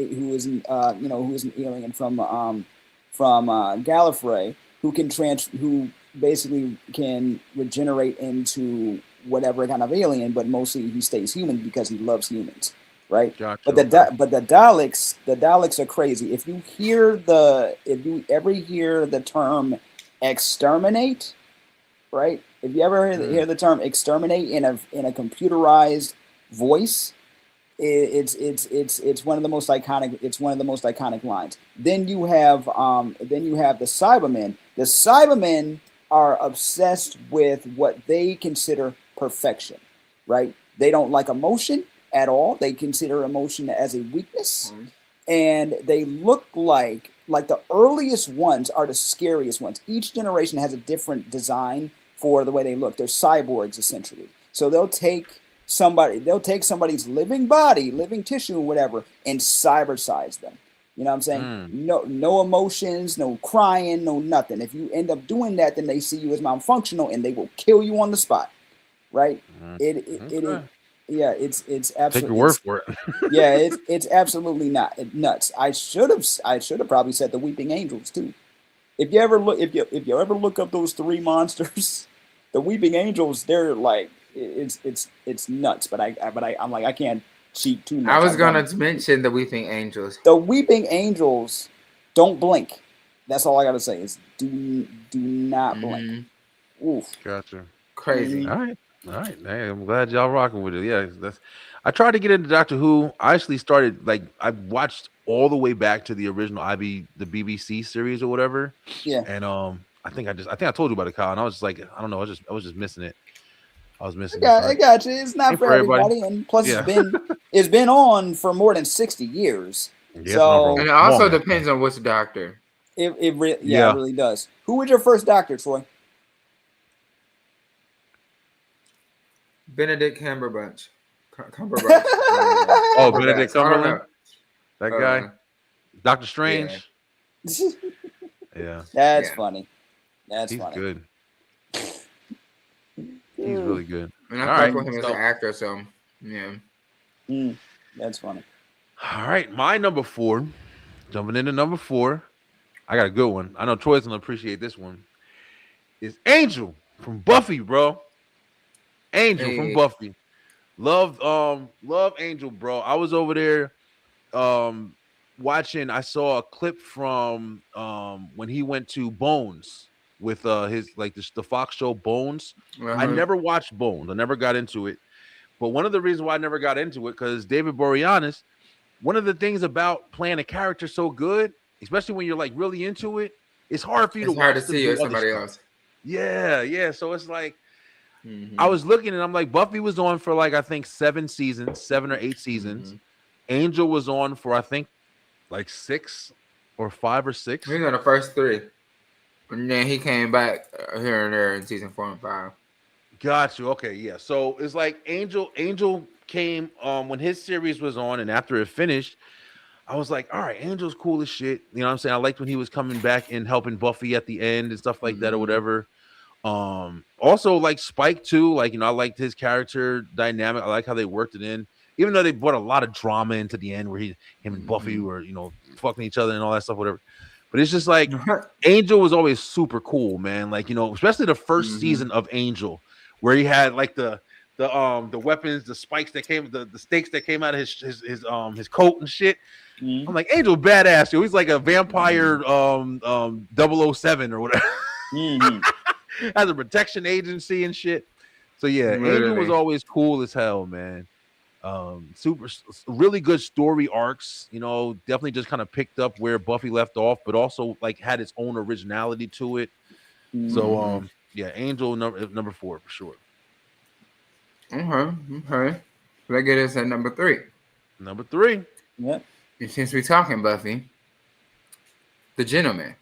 alien from Gallifrey, who basically can regenerate into whatever kind of alien, but mostly he stays human because he loves humans, right? Gotcha. But the Daleks are crazy. If you ever hear the term exterminate, right? If you ever hear the term exterminate in a computerized voice, it's one of the most iconic. It's one of the most iconic lines. Then you have the Cybermen. The Cybermen are obsessed with what they consider perfection, right? They don't like emotion at all. They consider emotion as a weakness, and they look like the earliest ones are the scariest ones. Each generation has a different design for the way they look. They're cyborgs essentially. So they'll take somebody's living body, living tissue, whatever, and cybersize them. You know what I'm saying? No emotions, no crying, no nothing. If you end up doing that, then they see you as malfunctional and they will kill you on the spot. Right? Okay. Yeah, it's absolutely. Take your word for it. Yeah, it's absolutely not nuts. I should have probably said the Weeping Angels too. If you ever look up those 3 monsters, the Weeping Angels, they're like it's nuts. But I'm like, I can't cheat too much. I was gonna mention the Weeping Angels. The Weeping Angels don't blink. That's all I gotta say is do not blink. Oof. Gotcha. Crazy. All right. Hey, I'm glad y'all rocking with it. Yeah, I tried to get into Doctor Who. I actually started I watched all the way back to the original the BBC series or whatever. Yeah. And I think I told you about it, Kyle, and I was just like, I don't know, I was just missing it. I was missing I got you. It's not for everybody, and plus it's been on for more than 60 years. Yeah, so and it also depends on which doctor. It really does. Who was your first doctor, Troy? Benedict Cumberbatch. Oh, Benedict Cumberbatch. That guy, Doctor Strange. Yeah. That's funny. He's funny. Good. He's really good. And I fuck with him as an actor, so yeah. That's funny. All right, my number 4. Jumping into number 4. I got a good one. I know Troy's gonna appreciate this one. Is Angel from Buffy, bro. Angel from Buffy. Love Angel, bro. I was over there watching. I saw a clip from when he went to Bones with his the Fox show Bones. I never watched Bones. I never got into it. But one of the reasons why I never got into it, because David Boreanaz, one of the things about playing a character so good, especially when you're really into it, it's hard for you to see it as somebody else. Yeah. So it's like I was looking and I'm like, Buffy was on for like I think 7 or 8 seasons. Angel was on for I think like 6 or 5 or 6. He was on the first 3, and then he came back here and there in season 4 and 5. Got you. Okay, yeah. So it's like Angel came when his series was on, and after it finished, I was like, all right, Angel's cool as shit. You know what I'm saying? I liked when he was coming back and helping Buffy at the end and stuff like that or whatever. Also like Spike too. Like, you know, I liked his character dynamic. I like how they worked it in. Even though they brought a lot of drama into the end where him and Buffy were, you know, fucking each other and all that stuff, whatever. But it's just like Angel was always super cool, man. Like, you know, especially the first season of Angel, where he had like the weapons, the spikes that came, the stakes that came out of his coat and shit. I'm like, Angel badass, yo. He's like a vampire 007 or whatever. Has a protection agency and shit. So yeah, Angel was always cool as hell, man. Super really good story arcs, you know, definitely just kind of picked up where Buffy left off, but also like had its own originality to it. So yeah, Angel number 4 for sure. Okay. Let's get us at number 3. Number 3. Yep. And since we're talking Buffy, The Gentleman.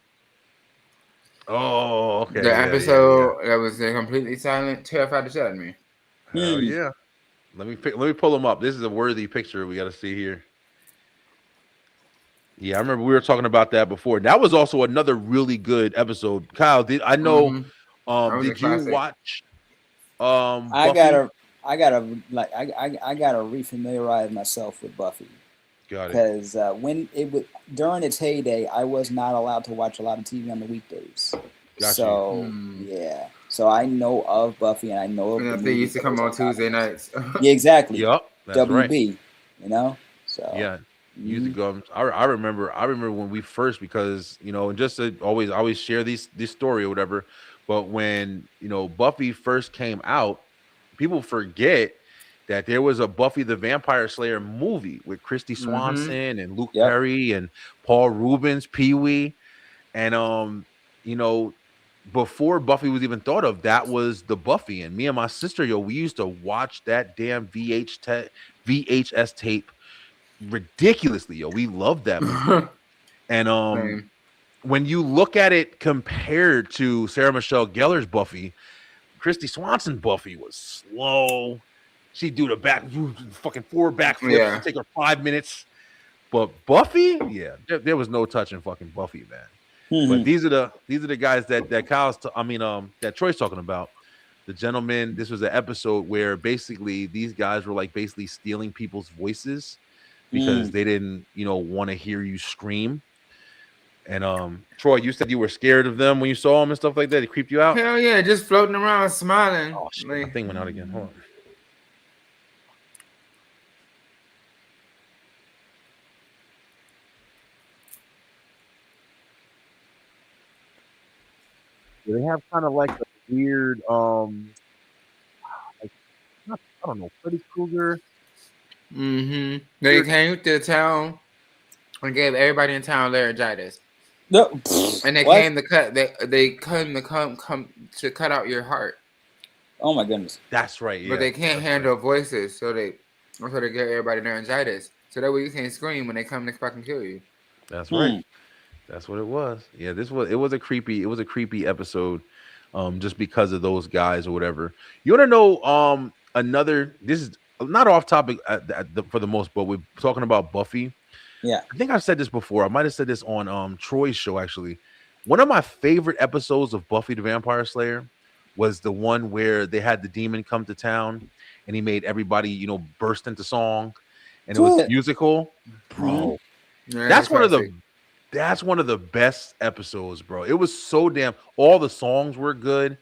Oh, okay. The episode that was completely silent terrified the shit out of me. Hell yeah. Let me pull them up. This is a worthy picture we got to see here. Yeah, I remember we were talking about that before. That was also another really good episode. Kyle, did you watch Buffy? I gotta refamiliarize myself with Buffy. Got it. Because during its heyday, I was not allowed to watch a lot of TV on the weekdays. Yeah. So I know of Buffy and I know of they used to come on Tuesday nights. Yeah, exactly. Yep. That's WB. Right. You know. So yeah. Used to go. I remember when we first, because you know, and just to always share this story or whatever. But when you know Buffy first came out, people forget that there was a Buffy the Vampire Slayer movie with Christy Swanson and Luke Perry and Paul Rubens, Pee Wee, and you know, before Buffy was even thought of, that was the Buffy. And me and my sister, we used to watch that damn VHS tape ridiculously, we loved that movie. And when you look at it compared to Sarah Michelle Gellar's Buffy, Christy Swanson Buffy was slow. She'd do the fucking 4 backflips, take her 5 minutes. But Buffy, there was no touching fucking Buffy, man. But these are the guys that Kyle's that Troy's talking about. The Gentleman. This was an episode where basically these guys were like basically stealing people's voices because they didn't, you know, want to hear you scream. And Troy, you said you were scared of them when you saw them and stuff like that. It creeped you out? Hell yeah, just floating around smiling. Oh shit, my thing went out again. Hold on. They have kind of like a weird, like, I don't know, Freddy Krueger. They came to town and gave everybody in town laryngitis. No. And they came to cut. They come to cut out your heart. Oh my goodness. That's right. Yeah. But they can't handle voices, so they gave everybody laryngitis. So that way you can't scream when they come to fucking kill you. That's right. That's what it was. Yeah, it was a creepy episode, just because of those guys or whatever. You want to know another? This is not off topic for the most, but we're talking about Buffy. Yeah, I think I've said this before. I might have said this on Troy's show actually. One of my favorite episodes of Buffy the Vampire Slayer was the one where they had the demon come to town and he made everybody, you know, burst into song, and it was musical, bro. Yeah, That's one of the best episodes, bro. It was so damn. All the songs were good.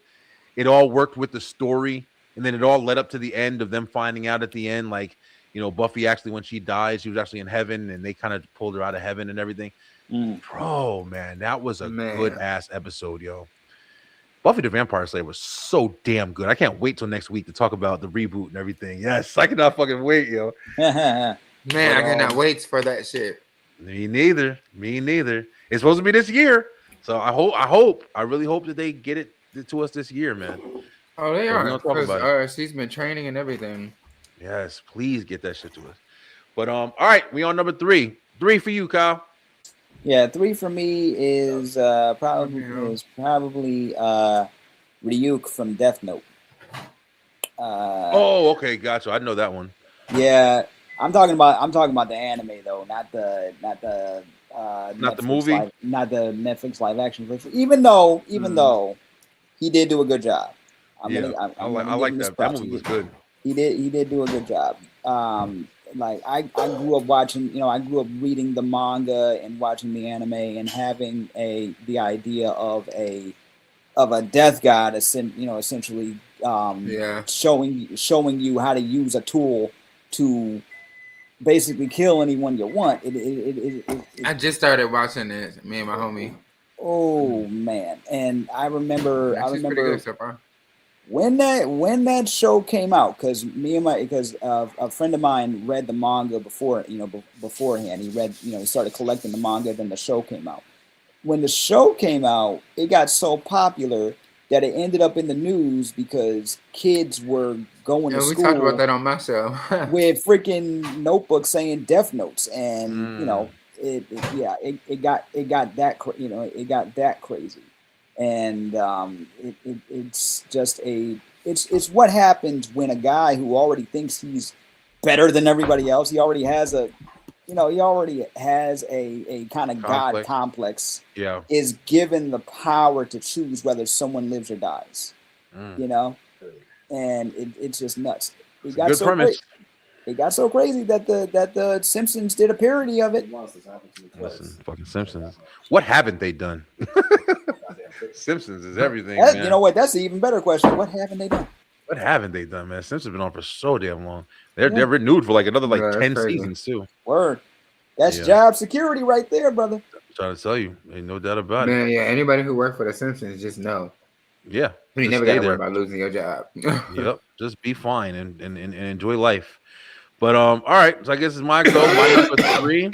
It all worked with the story, and then it all led up to the end of them finding out at the end, like, you know, Buffy actually, when she died, she was actually in heaven, and they kind of pulled her out of heaven and everything. Bro, man, that was a good ass episode, yo. Buffy the Vampire Slayer was so damn good. I can't wait till next week to talk about the reboot and everything. Yes, I cannot fucking wait, yo. Man, I cannot wait for that shit. Me neither. It's supposed to be this year, so I really hope that they get it to us this year, man. Oh, they So we're are. gonna talk Because about it. she's been training and everything. Yes, please get that shit to us. But all right, we on number 3. 3 for you, Kyle. Yeah, 3 for me is probably Ryuk from Death Note. Oh, okay, gotcha. I know that one. Yeah, I'm talking about the anime though, not the Not the Netflix movie? not the Netflix live action version. Even though he did do a good job. I'm Yeah, gonna I give like him his that. That props. movie was good. He did do a good job. Like I grew up watching, I grew up reading the manga and watching the anime and having the idea of a death god, essentially Yeah. showing you how to use a tool to basically kill anyone you want. I just started watching it, me and my homie. Oh man! And I remember She's pretty good so far. when that show came out, because a friend of mine read the manga beforehand. He read, he started collecting the manga. Then the show came out. When the show came out, it got so popular that it ended up in the news because kids were going to we talked about school that on my show. with freaking notebooks saying death notes, and it got that crazy, and it's just it's what happens when a guy who already thinks he's better than everybody else, he already has a kind of god complex, is given the power to choose whether someone lives or dies, and it's just nuts. It got so great. It got so crazy that the Simpsons did a parody of it. Listen, fucking Simpsons. What haven't they done? Simpsons is everything, man. You know what? That's an even better question. What haven't they done? What haven't they done, man? Simpsons been on for so damn long. They're renewed for like another 10 seasons too. Word. That's job security right there, brother. I'm trying to tell you, ain't no doubt about it. Man, yeah. Anybody who worked for the Simpsons just know. Yeah. You never got to worry about losing your job. Yep. Just be fine and enjoy life. But all right. So I guess it's my go. My number 3.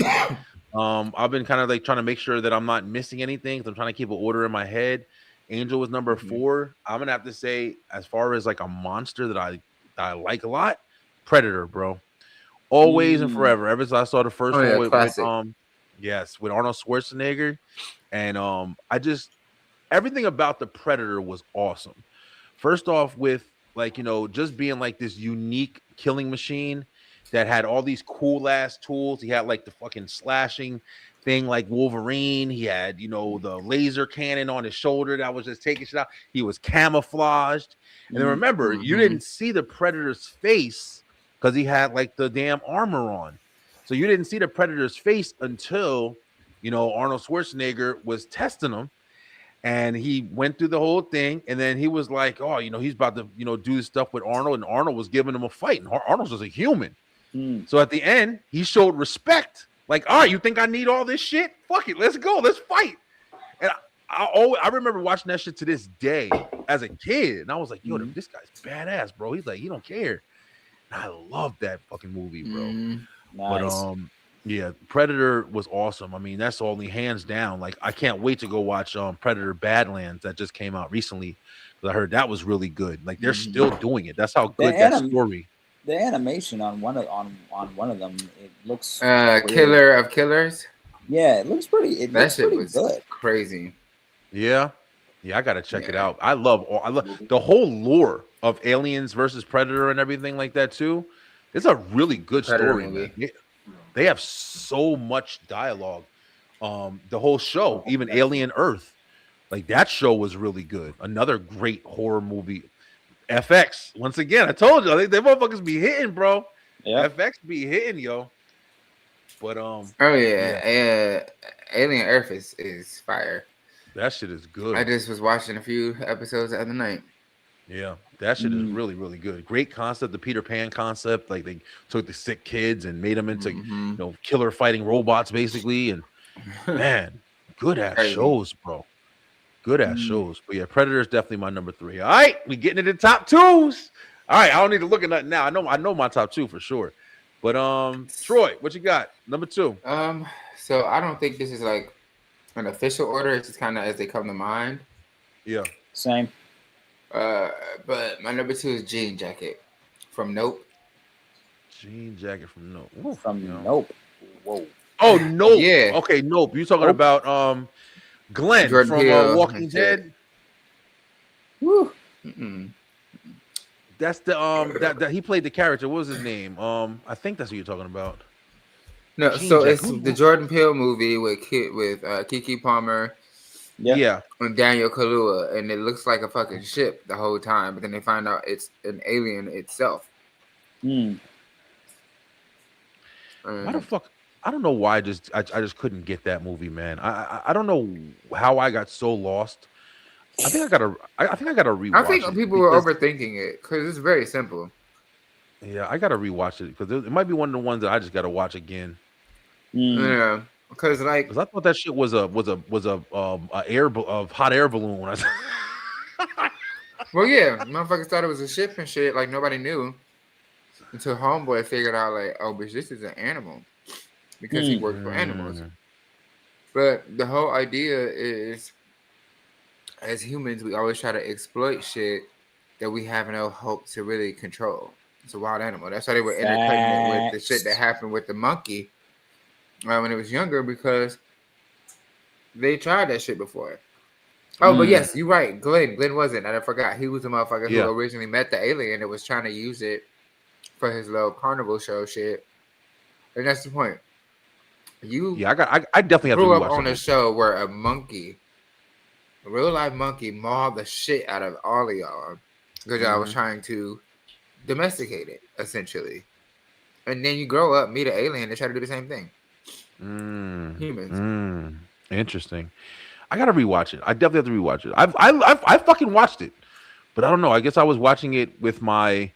I've been kind of like trying to make sure that I'm not missing anything. So I'm trying to keep an order in my head. Angel was number 4. I'm gonna have to say, as far as like a monster that I like a lot, Predator, bro. Always and forever. Ever since I saw the first one with with Arnold Schwarzenegger, and everything about the Predator was awesome. First off, with just being like this unique killing machine that had all these cool ass tools. He had like the fucking slashing thing like Wolverine. He had, the laser cannon on his shoulder that was just taking shit out. He was camouflaged. And then remember, you didn't see the Predator's face because he had like the damn armor on. So you didn't see the Predator's face until, Arnold Schwarzenegger was testing him. And he went through the whole thing, and then he was like, "Oh, he's about to, do this stuff with Arnold." And Arnold was giving him a fight, and Arnold's just a human. So at the end, he showed respect. Like, all right, you think I need all this shit? Fuck it, let's go, let's fight. And I remember watching that shit to this day as a kid, and I was like, "Yo, this guy's badass, bro." He's like, he don't care. And I love that fucking movie, bro. Nice. But yeah, Predator was awesome. I mean, that's only hands down. Like, I can't wait to go watch Predator Badlands that just came out recently. I heard that was really good. Like, they're still doing it. That's how good that story. The animation on one of them, it looks Killer of Killers. Yeah, it looks pretty. That shit pretty was good. Crazy. Yeah, I gotta check it out. I love the whole lore of Aliens versus Predator and everything like that too. It's a really good story, man. They have so much dialogue. The whole show, even Alien Earth, like that show was really good. Another great horror movie. FX, once again, I told you, I think they motherfuckers be hitting, bro. Yeah, FX be hitting, yo. But Alien Earth is fire. That shit is good. I just was watching a few episodes the other night. Yeah, that shit is really, really good. Great concept, the Peter Pan concept. Like they took the sick kids and made them into killer fighting robots, basically. And man, good ass shows, bro. Good ass shows. But yeah, Predator is definitely my number 3. All right, we getting into the top 2s. All right, I don't need to look at nothing now. I know my top 2 for sure. But Troy, what you got? Number 2. So I don't think this is like an official order. It's just kind of as they come to mind. Yeah. Same. But my number 2 is Jean Jacket from Nope. Jean Jacket from Nope. Oof, From you know. Nope. Whoa. Oh, Nope. Yeah. Okay, Nope. You talking Nope. about Glenn Jordan from Peele Walking and shit. Dead? Woo. Mm-mm. That's the that he played the character. What was his name? I think that's what you're talking about. No, Jean so Jacket. it's the Jordan Peele movie with Kiki Palmer Yeah. and Daniel Kaluuya, and it looks like a fucking ship the whole time, but then they find out it's an alien itself. Mm. Why the fuck? I don't know why. I just couldn't get that movie, man. I don't know how I got so lost. I think I gotta rewatch I think it. people were because- overthinking it because it's very simple. Yeah, I gotta rewatch it because it might be one of the ones that I just gotta watch again. Yeah, because like Because I thought that shit was a hot air balloon. When well, yeah, motherfuckers thought it was a ship and shit. Like nobody knew until Homeboy figured out, like, oh, bitch, this is an animal because he worked for animals. But the whole idea is, as humans, we always try to exploit shit that we have no hope to really control. It's a wild animal. That's why they were intercutting it with the shit that happened with the monkey when it was younger because they tried that shit before. Oh, but yes, you're right. Glenn wasn't. I forgot. He was the motherfucker who originally met the alien and was trying to use it for his little carnival show shit. And that's the point. I definitely have to grew rewatch up on it. a show where a real life monkey, mauled the shit out of all of y'all because y'all was trying to domesticate it, essentially. And then you grow up, meet an alien, and try to do the same thing. Humans. Interesting. I gotta rewatch it. I definitely have to rewatch it. I fucking watched it, but I don't know. I guess I was watching it with my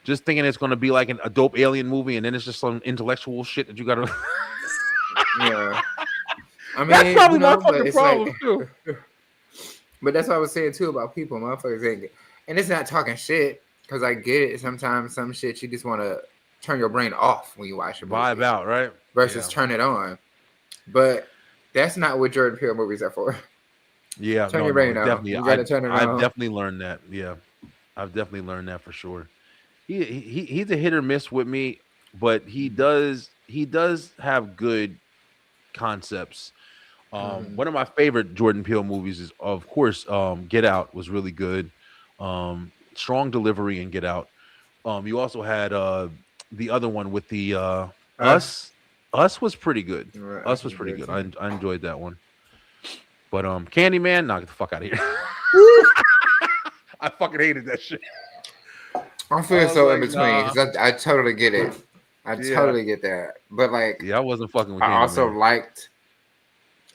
just thinking it's gonna be like a dope alien movie, and then it's just some intellectual shit that you gotta. Yeah. I mean, that's probably my but fucking it's problem too. But that's what I was saying too about people, motherfuckers ain't. And it's not talking shit because I get it. Sometimes some shit you just want to turn your brain off when you watch a movie. Vibe out, right? Versus turn it on. But that's not what Jordan Peele movies are for. Yeah, turn your brain off. Definitely, You gotta turn it I've on. definitely learned that. Yeah, I've definitely learned that for sure. He's a hit or miss with me, but he does have good concepts. One of my favorite Jordan Peele movies is, of course, Get Out was really good. Strong delivery in Get Out. You also had the other one with the Us. Us was pretty good. Right, Us was pretty good. I enjoyed that one. But Candyman, get the fuck out of here. I fucking hated that shit. I feel so in between because I totally get it. I totally get that. But like, I wasn't fucking with Candyman. I also liked.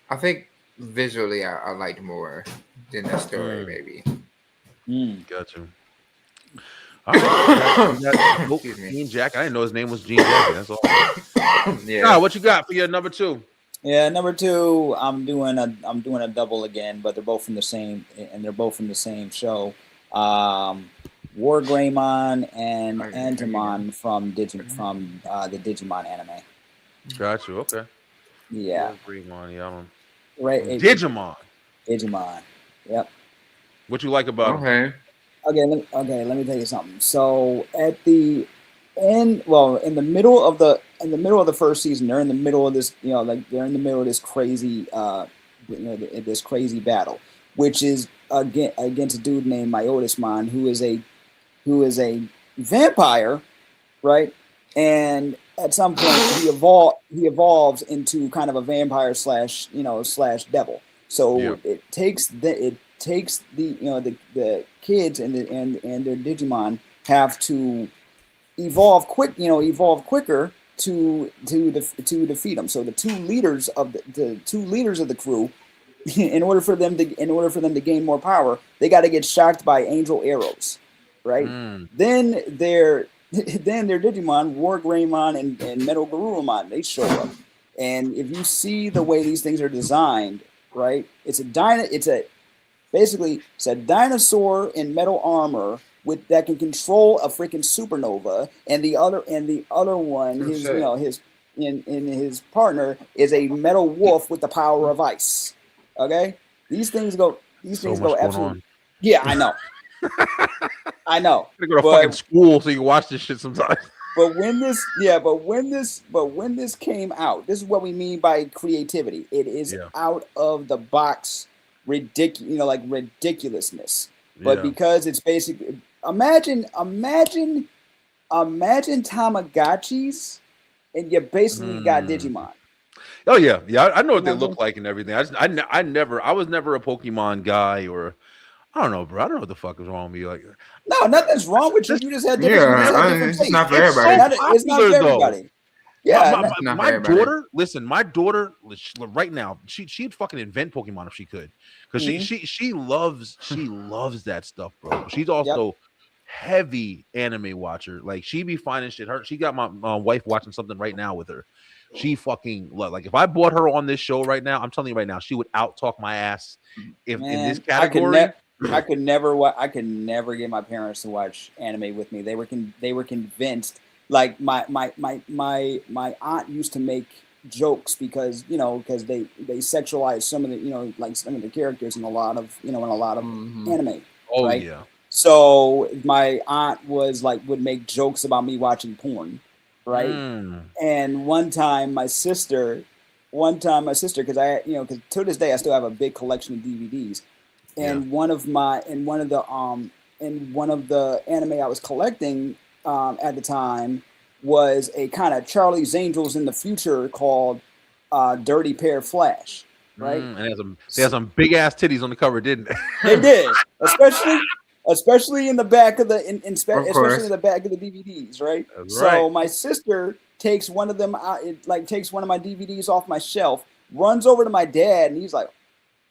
I think visually, I liked more than the story, maybe. Gotcha. All right. Jean Jack. I didn't know his name was Jean Jack. That's all. Yeah. Nah, what you got for your number 2? Yeah, number 2, I'm doing a double again, but they're both from the same show. War Greymon and Antimon from the Digimon anime. Got you. Okay. Yeah. Greymon. Yeah. I don't... Right. Digimon. Yep. What you like about him? Okay. Let me tell you something. So at the end, in the middle of the first season, they're in the middle of this, they're in the middle of this crazy, this crazy battle, which is against a dude named Myotismon, who is a vampire, right? And at some point, he evolves into kind of a vampire slash devil. So it takes the kids and their Digimon have to evolve quicker to defeat them. So the two leaders of the crew, in order for them to gain more power, they got to get shocked by angel arrows, right? Then their Digimon, War Greymon and Metal Garurumon, they show up, and if you see the way these things are designed, right, it's a dinosaur in metal armor that can control a freaking supernova, and the other one, his partner is a metal wolf with the power of ice. Okay, these things go absolutely. Yeah, I know. I know. You go to But- fucking school so you can watch this shit sometimes. But when this came out, this is what we mean by creativity. It is Yeah. out of the box, ridiculousness. But Yeah. because it's basically imagine Tamagotchis, and you basically got Digimon. Oh yeah, I know what they You know look like and everything. I was never a Pokemon guy, or I don't know, bro. I don't know what the fuck is wrong with me. Like, No, nothing's wrong with you. You just had different, Yeah, you just had I mean, different it's tastes. not for It's so everybody. It's not for popular, though. everybody. Yeah, not my for everybody. daughter. Listen, my daughter right now, she'd fucking invent Pokemon if she could, because she loves that stuff, bro. She's also heavy anime watcher. Like she be finding shit. She got my wife watching something right now with her. She fucking like if I bought her on this show right now, I'm telling you right now, she would out talk my ass if in this category. I could never get my parents to watch anime with me. They were convinced. Like my aunt used to make jokes because they sexualize some of the some of the characters in a lot of anime. Oh right? yeah. So my aunt would make jokes about me watching porn, right? And one time my sister, because because to this day I still have a big collection of DVDs, and one of the anime I was collecting at the time was a kind of Charlie's Angels in the future called Dirty Pair Flash, right? And they had some big ass titties on the cover, didn't they? They did, especially in the back of especially in the back of the DVDs, right? That's so right. my sister takes one of them out, takes one of my DVDs off my shelf, runs over to my dad, and he's like,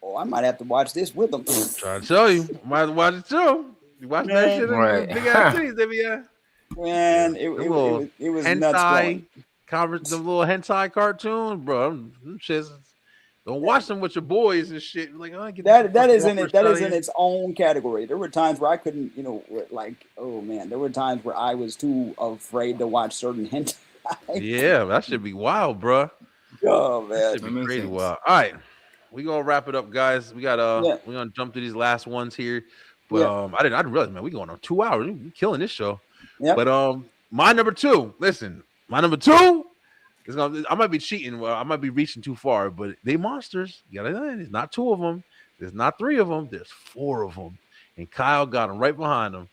"Oh, I might have to watch this with him." Trying to tell you, might have to watch it too. You watch that shit, Right. big ass titties, they be Man, it was nuts going. the little hentai cartoons, bro. Them shits, don't watch them with your boys and shit. Like, oh, get That is in its own category. There were times where I couldn't, oh man, there were times where I was too afraid to watch certain hentai. Yeah, that should be wild, bro. Oh man, That should be crazy wild. All right, we gonna wrap it up, guys. We got we're gonna jump to these last ones here. But I didn't realize, man, we going on 2 hours. We killing this show. Yep. But my number two. Listen, my number two is I might be cheating. Well, I might be reaching too far, but they monsters. You gotta know, there's not 2 of them. There's not 3 of them. There's 4 of them, and Kyle got them right behind them.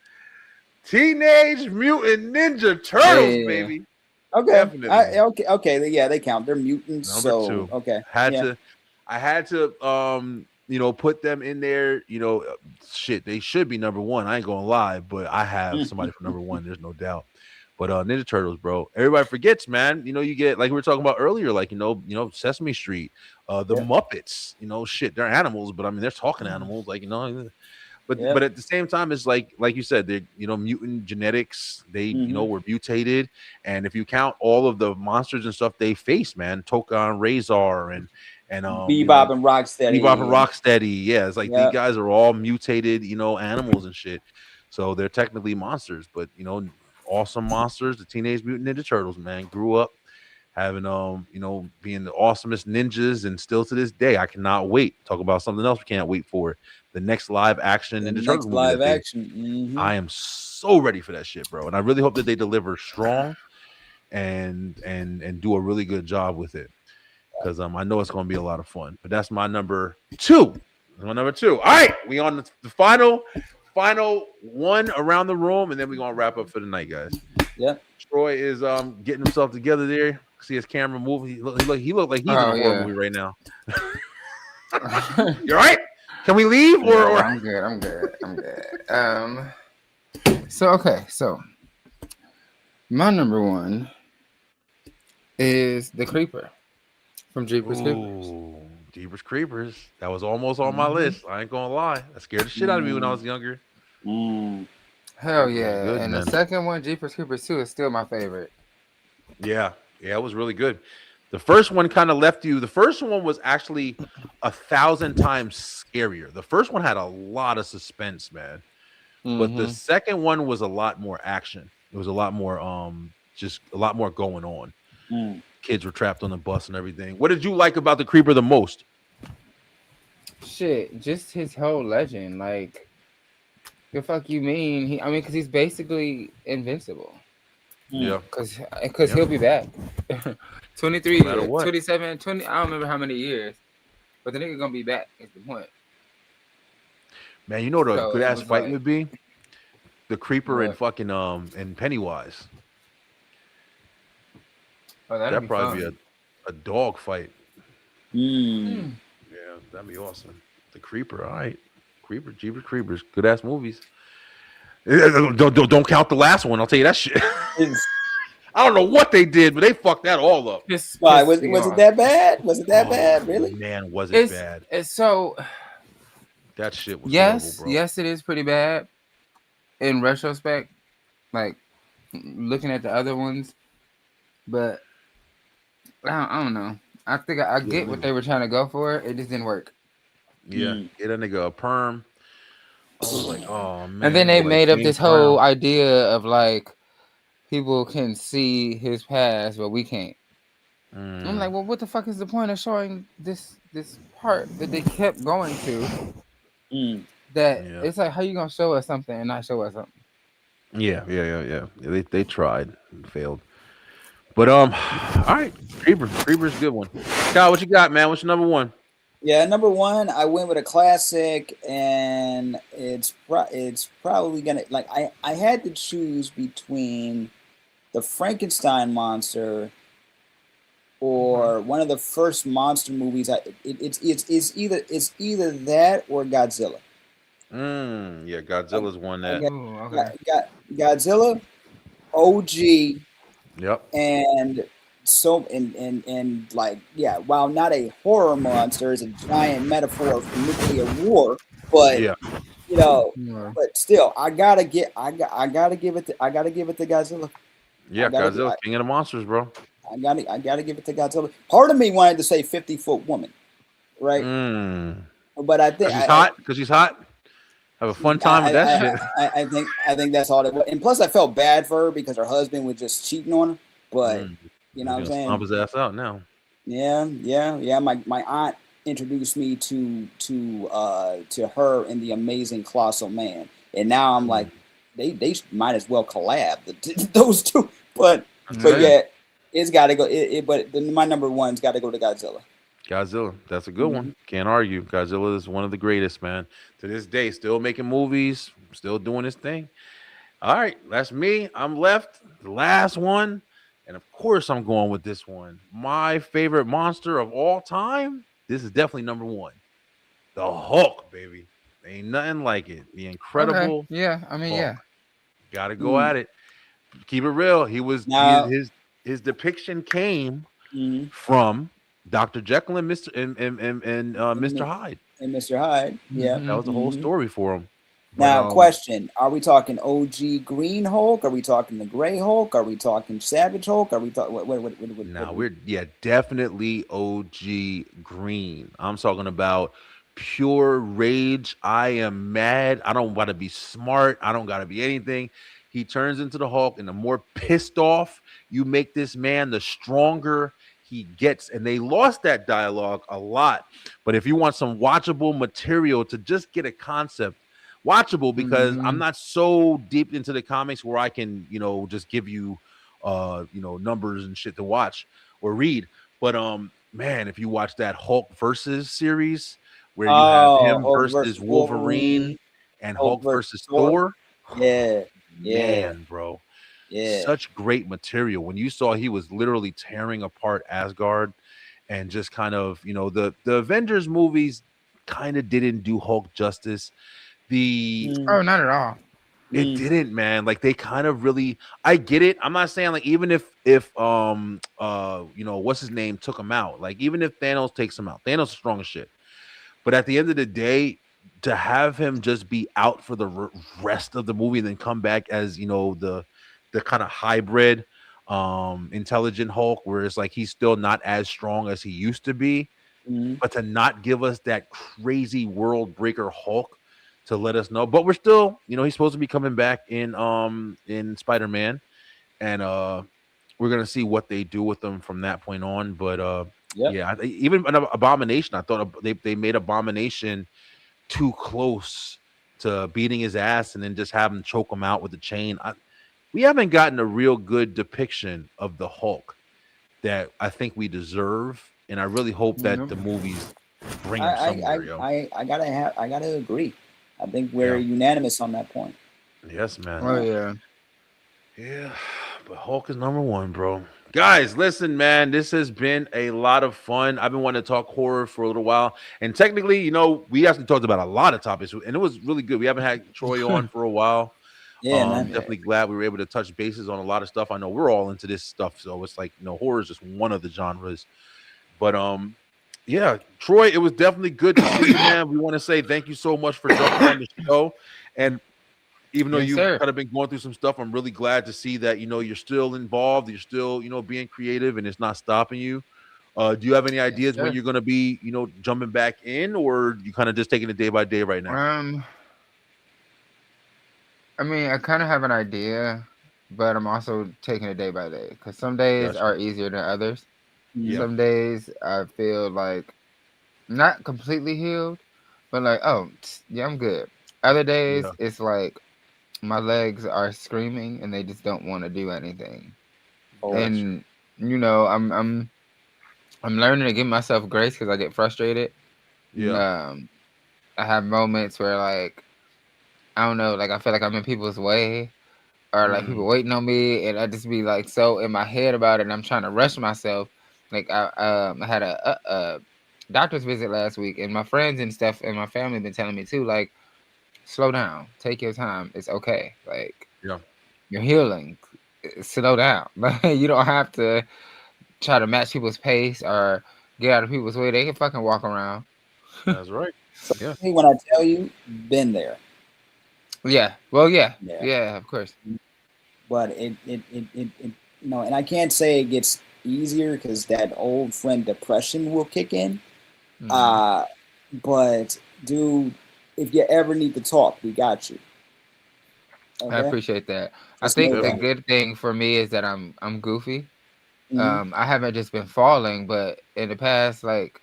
Teenage Mutant Ninja Turtles, baby. Okay. Definitely. Okay. Yeah, they count. They're mutants. Number 2. Okay. I had to put them in there. Shit, they should be number 1. I ain't gonna lie, but I have somebody for number 1. There's no doubt. But Ninja Turtles, bro, everybody forgets, man. You get like we were talking about earlier, like Sesame Street, the Muppets. Shit, they're animals, but I mean they're talking animals, But at the same time, it's like you said, they're mutant genetics. They were mutated, and if you count all of the monsters and stuff they face, man, Tokan, Razor, and Bebop and Rocksteady. Yeah, it's like these guys are all mutated, animals and shit. So they're technically monsters, but awesome monsters. The Teenage Mutant Ninja Turtles, man, grew up having being the awesomest ninjas, and still to this day, I cannot wait. Talk about something else we can't wait for. The next live action Ninja Turtles movie. Live action. I am so ready for that shit, bro. And I really hope that they deliver strong and do a really good job with it. Because I know it's going to be a lot of fun. But that's my number 2. My number 2. All right, we on the final one around the room, and then we're going to wrap up for the night, guys. Yeah. Troy is getting himself together there. See his camera move. He look like he's in a horror movie right now. You all right? Can we leave? Or I'm good. So my number 1 is the Creeper from Jeepers Creepers. Jeepers Creepers. That was almost on my list. I ain't gonna lie. That scared the shit out of me when I was younger. Hell yeah. Good, and man. The second one, Jeepers Creepers 2, is still my favorite. Yeah, it was really good. The first one kind of left you. The first one was actually 1,000 times scarier. The first one had a lot of suspense, man. But the second one was a lot more action. It was a lot more just a lot more going on. Kids were trapped on the bus and everything. What did you like about the Creeper the most? Shit, just his whole legend. Like, The fuck you mean? I mean, because he's basically invincible. Yeah, Because yeah. he'll be back. No 23, matter what, 27, 20. I don't remember how many years, but the nigga gonna be back. Is the point. man. You know what a So good it ass was fight like, would be? The Creeper and what? fucking and Pennywise. Oh, that'd That'd be probably be fun. a dog fight. Mm. Yeah, that'd be awesome. The Creeper, all right. Creeper, Jeepers Creepers, good ass movies. Don't count the last one. I'll tell you that shit. I don't know what they did, but they fucked that all up. Why Piss was me it off. that bad? Was it that Oh bad? Really? man, was it bad? It's so That shit was horrible, bro. yes, it is pretty bad in retrospect. Like looking at the other ones, but I don't know. I think I get what they were trying to go for. It just didn't work. Yeah, get that nigga a perm. I was like, oh man. And then they like made up James this whole Brown. idea of like people can see his past, but we can't. I'm like, well, what the fuck is the point of showing this part that they kept going to? That it's like, how you gonna show us something and not show us something? Yeah. They tried and failed. But all right, Creeper's a good one. Kyle, what you got, man? What's your number one? Yeah, number one, I went with a classic, and it's probably gonna like I had to choose between the Frankenstein monster or one of the first monster movies. It's either that or Godzilla. Yeah, Godzilla's one that. Godzilla, OG. Yep. And like, yeah, while not a horror monster, is a giant metaphor for nuclear war, but you know, but still, I gotta give it to Godzilla. Yeah, Godzilla, king of the monsters, bro. I gotta give it to Godzilla. Part of me wanted to say 50-foot woman, right? But I think because she's hot. Have a fun time with that shit. I think that's all it was. And plus, I felt bad for her because her husband was just cheating on her. But you know what I'm saying? Stomp his ass out now. Yeah. My aunt introduced me to her and the Amazing Colossal Man, and now I'm like, they might as well collab those two. But yeah, it's got to go. But my number one's got to go to Godzilla. Godzilla, that's a good one. Can't argue. Godzilla is one of the greatest, man. To this day, still making movies, still doing his thing. All right, that's me. I'm left. The last one. And of course, I'm going with this one. My favorite monster of all time. This is definitely number one. The Hulk, baby. Ain't nothing like it. The incredible. Okay. Yeah, I mean, Hulk. Gotta go at it. Keep it real. His depiction came from Dr. Jekyll and Mr. Mr. Hyde. And Mr. Hyde. Yeah. That was the whole story for him. Now, question: are we talking OG Green Hulk? Are we talking the Gray Hulk? Are we talking Savage Hulk? Are we talking what? We're definitely OG Green. I'm talking about pure rage. I am mad. I don't want to be smart. I don't got to be anything. He turns into the Hulk, and the more pissed off you make this man, the stronger he gets. And they lost that dialogue a lot. But if you want some watchable material to just get a concept. Watchable because I'm not so deep into the comics where I can, just give you, numbers and shit to watch or read. But man, if you watch that Hulk versus series where you have him versus Wolverine and Hulk versus Thor, man, bro, such great material. When you saw he was literally tearing apart Asgard, and just kind of, the Avengers movies kind of didn't do Hulk justice. Not at all. It didn't, man. Like they kind of really. I get it. I'm not saying like even if what's his name took him out. Like even if Thanos takes him out, Thanos is strong as shit. But at the end of the day, to have him just be out for the rest of the movie and then come back as the kind of hybrid, intelligent Hulk, where it's like he's still not as strong as he used to be, but to not give us that crazy world breaker Hulk. To let us know, but we're still, he's supposed to be coming back in Spider-Man, and we're gonna see what they do with them from that point on. But even Abomination, I thought they made Abomination too close to beating his ass and then just have him choke him out with the chain. We haven't gotten a real good depiction of the Hulk that I think we deserve, and I really hope that the movies bring him somewhere. I gotta agree. I think we're Yeah. unanimous on that point. Yes, man. Oh yeah. Yeah, but Hulk is number one, bro. Guys, listen, man, this has been a lot of fun. I've been wanting to talk horror for a little while. And technically, we actually talked about a lot of topics, and it was really good. We haven't had Troy on for a while. Yeah, man. Definitely glad we were able to touch bases on a lot of stuff. I know we're all into this stuff, so it's like, horror is just one of the genres. But yeah, Troy, it was definitely good to see you, man. We want to say thank you so much for jumping on the show. And even though you've kind of been going through some stuff, I'm really glad to see that, you're still involved. You're still, being creative, and it's not stopping you. Do you have any ideas when you're going to be, jumping back in, or you kind of just taking it day by day right now? I mean, I kind of have an idea, but I'm also taking it day by day because some days are easier than others. Yeah. Some days I feel like not completely healed, but like, oh, yeah, I'm good. Other days it's like my legs are screaming and they just don't want to do anything. And I'm learning to give myself grace because I get frustrated. Yeah. I have moments where like, I don't know, like I feel like I'm in people's way or like people waiting on me, and I just be like so in my head about it, and I'm trying to rush myself. Like I had a doctor's visit last week, and my friends and stuff and my family been telling me too, like, slow down, take your time, it's okay. Like, you're healing, slow down. You don't have to try to match people's pace or get out of people's way. They can fucking walk around. That's right. Yeah. When I tell you, been there. Yeah. Well, yeah, of course. But it and I can't say it gets easier because that old friend depression will kick in. But dude, if you ever need to talk, we got you. Okay? I appreciate that. I think the good thing for me is that I'm goofy. I haven't just been falling, but in the past like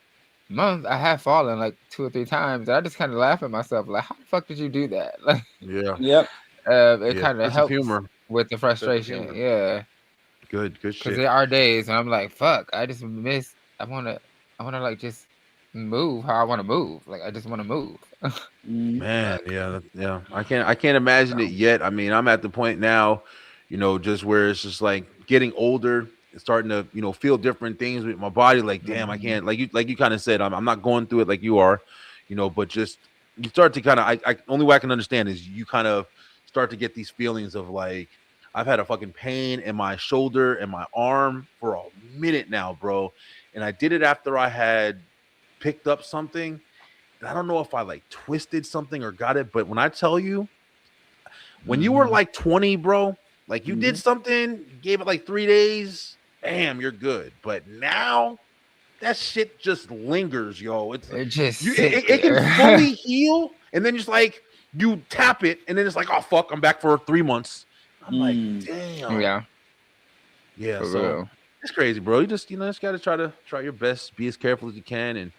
month I have fallen like 2 or 3 times, and I just kind of laugh at myself like, how the fuck did you do that? Like, it kind of helps humor with the frustration. Yeah, good shit. Because there are days and I'm like, fuck, I just miss. I wanna like just move how I want to move. Like, I just want to move. Man, yeah. I can't imagine it yet. I mean, I'm at the point now, just where it's just like getting older, starting to feel different things with my body. Like, damn, I can't, like you kind of said, I'm not going through it like you are, but just you start to kind of, I only way I can understand is you kind of start to get these feelings of like, I've had a fucking pain in my shoulder and my arm for a minute now, bro. And I did it after I had picked up something. And I don't know if I like twisted something or got it, but when I tell you, when you were like 20, bro, like you did something, gave it like 3 days, bam, you're good. But now that shit just lingers, yo. It can fully heal, and then just like you tap it, and then it's like, oh fuck, I'm back for 3 months. I'm like, damn. Yeah. So it's crazy, bro. You just gotta try your best, be as careful as you can, and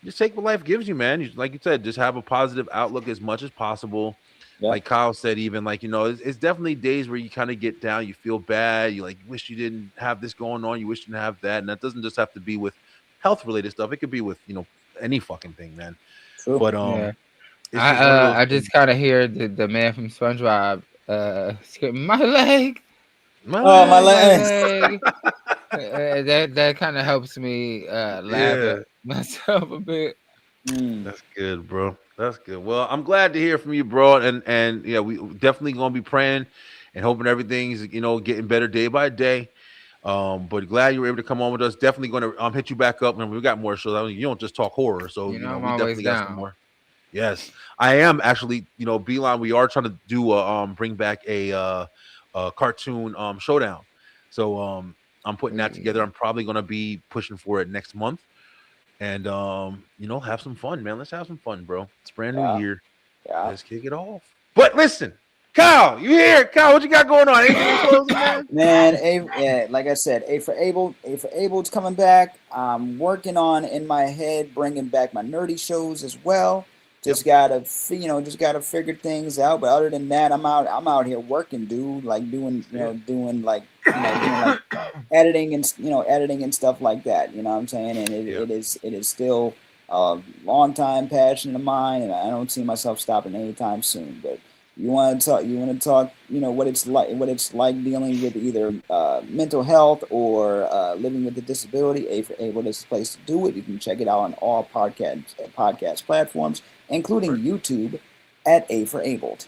just take what life gives you, man. Like you said, just have a positive outlook as much as possible. Yeah. Like Kyle said, even like, it's definitely days where you kind of get down, you feel bad, you like wish you didn't have this going on, you wish you didn't have that. And that doesn't just have to be with health related stuff. It could be with, any fucking thing, man. True. But I just kind of hear the man from SpongeBob screaming, my leg. My leg. That kind of helps me laugh at myself a bit. That's good, bro. That's good. Well, I'm glad to hear from you, bro. And yeah, we definitely gonna be praying and hoping everything's getting better day by day. But glad you were able to come on with us. Definitely gonna hit you back up, and we got more shows. I mean, you don't just talk horror, so we definitely got some more. Yes, I am actually. B-Line, we are trying to do bring back a cartoon showdown. So I'm putting that together. I'm probably gonna be pushing for it next month. And have some fun, man. Let's have some fun, bro. It's brand new year. Yeah. Let's kick it off. But listen, Kyle, you here? Kyle, what you got going on? Man, like I said, A for Abel's coming back. I'm working on in my head bringing back my nerdy shows as well. Just gotta figure things out. But other than that, I'm out here working, dude. Like doing like editing and stuff like that. You know what I'm saying? And it is still a long time passion of mine, and I don't see myself stopping anytime soon. But you want to talk, what it's like dealing with either mental health or living with a disability. A4Able is the place to do it. You can check it out on all podcast platforms, including YouTube at A4Abled.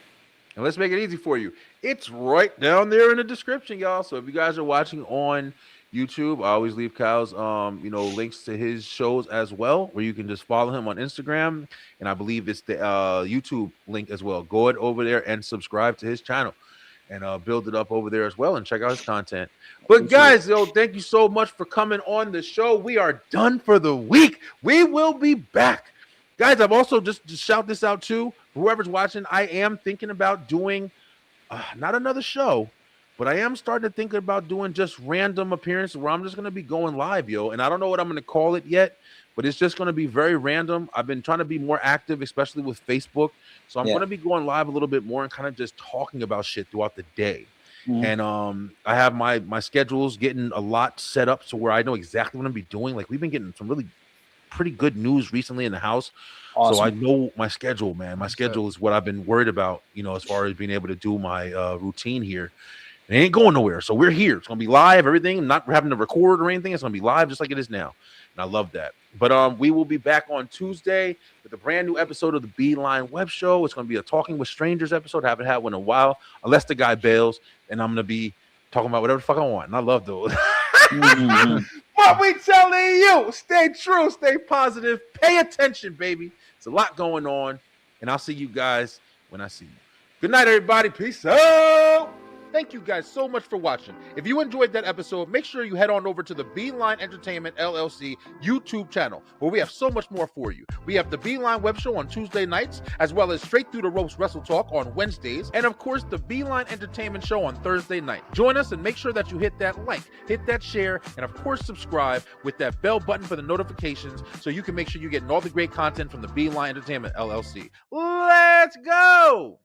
And let's make it easy for you. It's right down there in the description, y'all. So if you guys are watching on YouTube, I always leave Kyle's links to his shows as well, where you can just follow him on Instagram, and I believe it's the YouTube link as well. Go over there and subscribe to his channel and build it up over there as well and check out his content. But guys, thank you so much for coming on the show. We are done for the week. We will be back. Guys, I've also just shout this out too. Whoever's watching, I am thinking about doing not another show, but I am starting to think about doing just random appearances where I'm just going to be going live, yo. And I don't know what I'm going to call it yet, but it's just going to be very random. I've been trying to be more active, especially with Facebook. So I'm going to be going live a little bit more and kind of just talking about shit throughout the day. And I have my schedules getting a lot set up so where I know exactly what I'm going to be doing. Like we've been getting some really pretty good news recently in the house. Awesome. So I know my schedule, man. My schedule is what I've been worried about, as far as being able to do my routine here. It ain't going nowhere. So we're here. It's going to be live, everything. I'm not having to record or anything. It's going to be live just like it is now. And I love that. But we will be back on Tuesday with a brand new episode of the B-Line Web Show. It's going to be a Talking with Strangers episode. I haven't had one in a while, unless the guy bails. And I'm going to be talking about whatever the fuck I want. And I love those. But we telling you, stay true, stay positive, pay attention, baby. It's a lot going on. And I'll see you guys when I see you. Good night, everybody. Peace out. Thank you guys so much for watching. If you enjoyed that episode, make sure you head on over to the B-Line Entertainment LLC YouTube channel, where we have so much more for you. We have the B-Line Web Show on Tuesday nights, as well as Straight Through the Ropes Wrestle Talk on Wednesdays, and of course, the B-Line Entertainment Show on Thursday night. Join us and make sure that you hit that like, hit that share, and of course, subscribe with that bell button for the notifications so you can make sure you're getting all the great content from the B-Line Entertainment LLC. Let's go!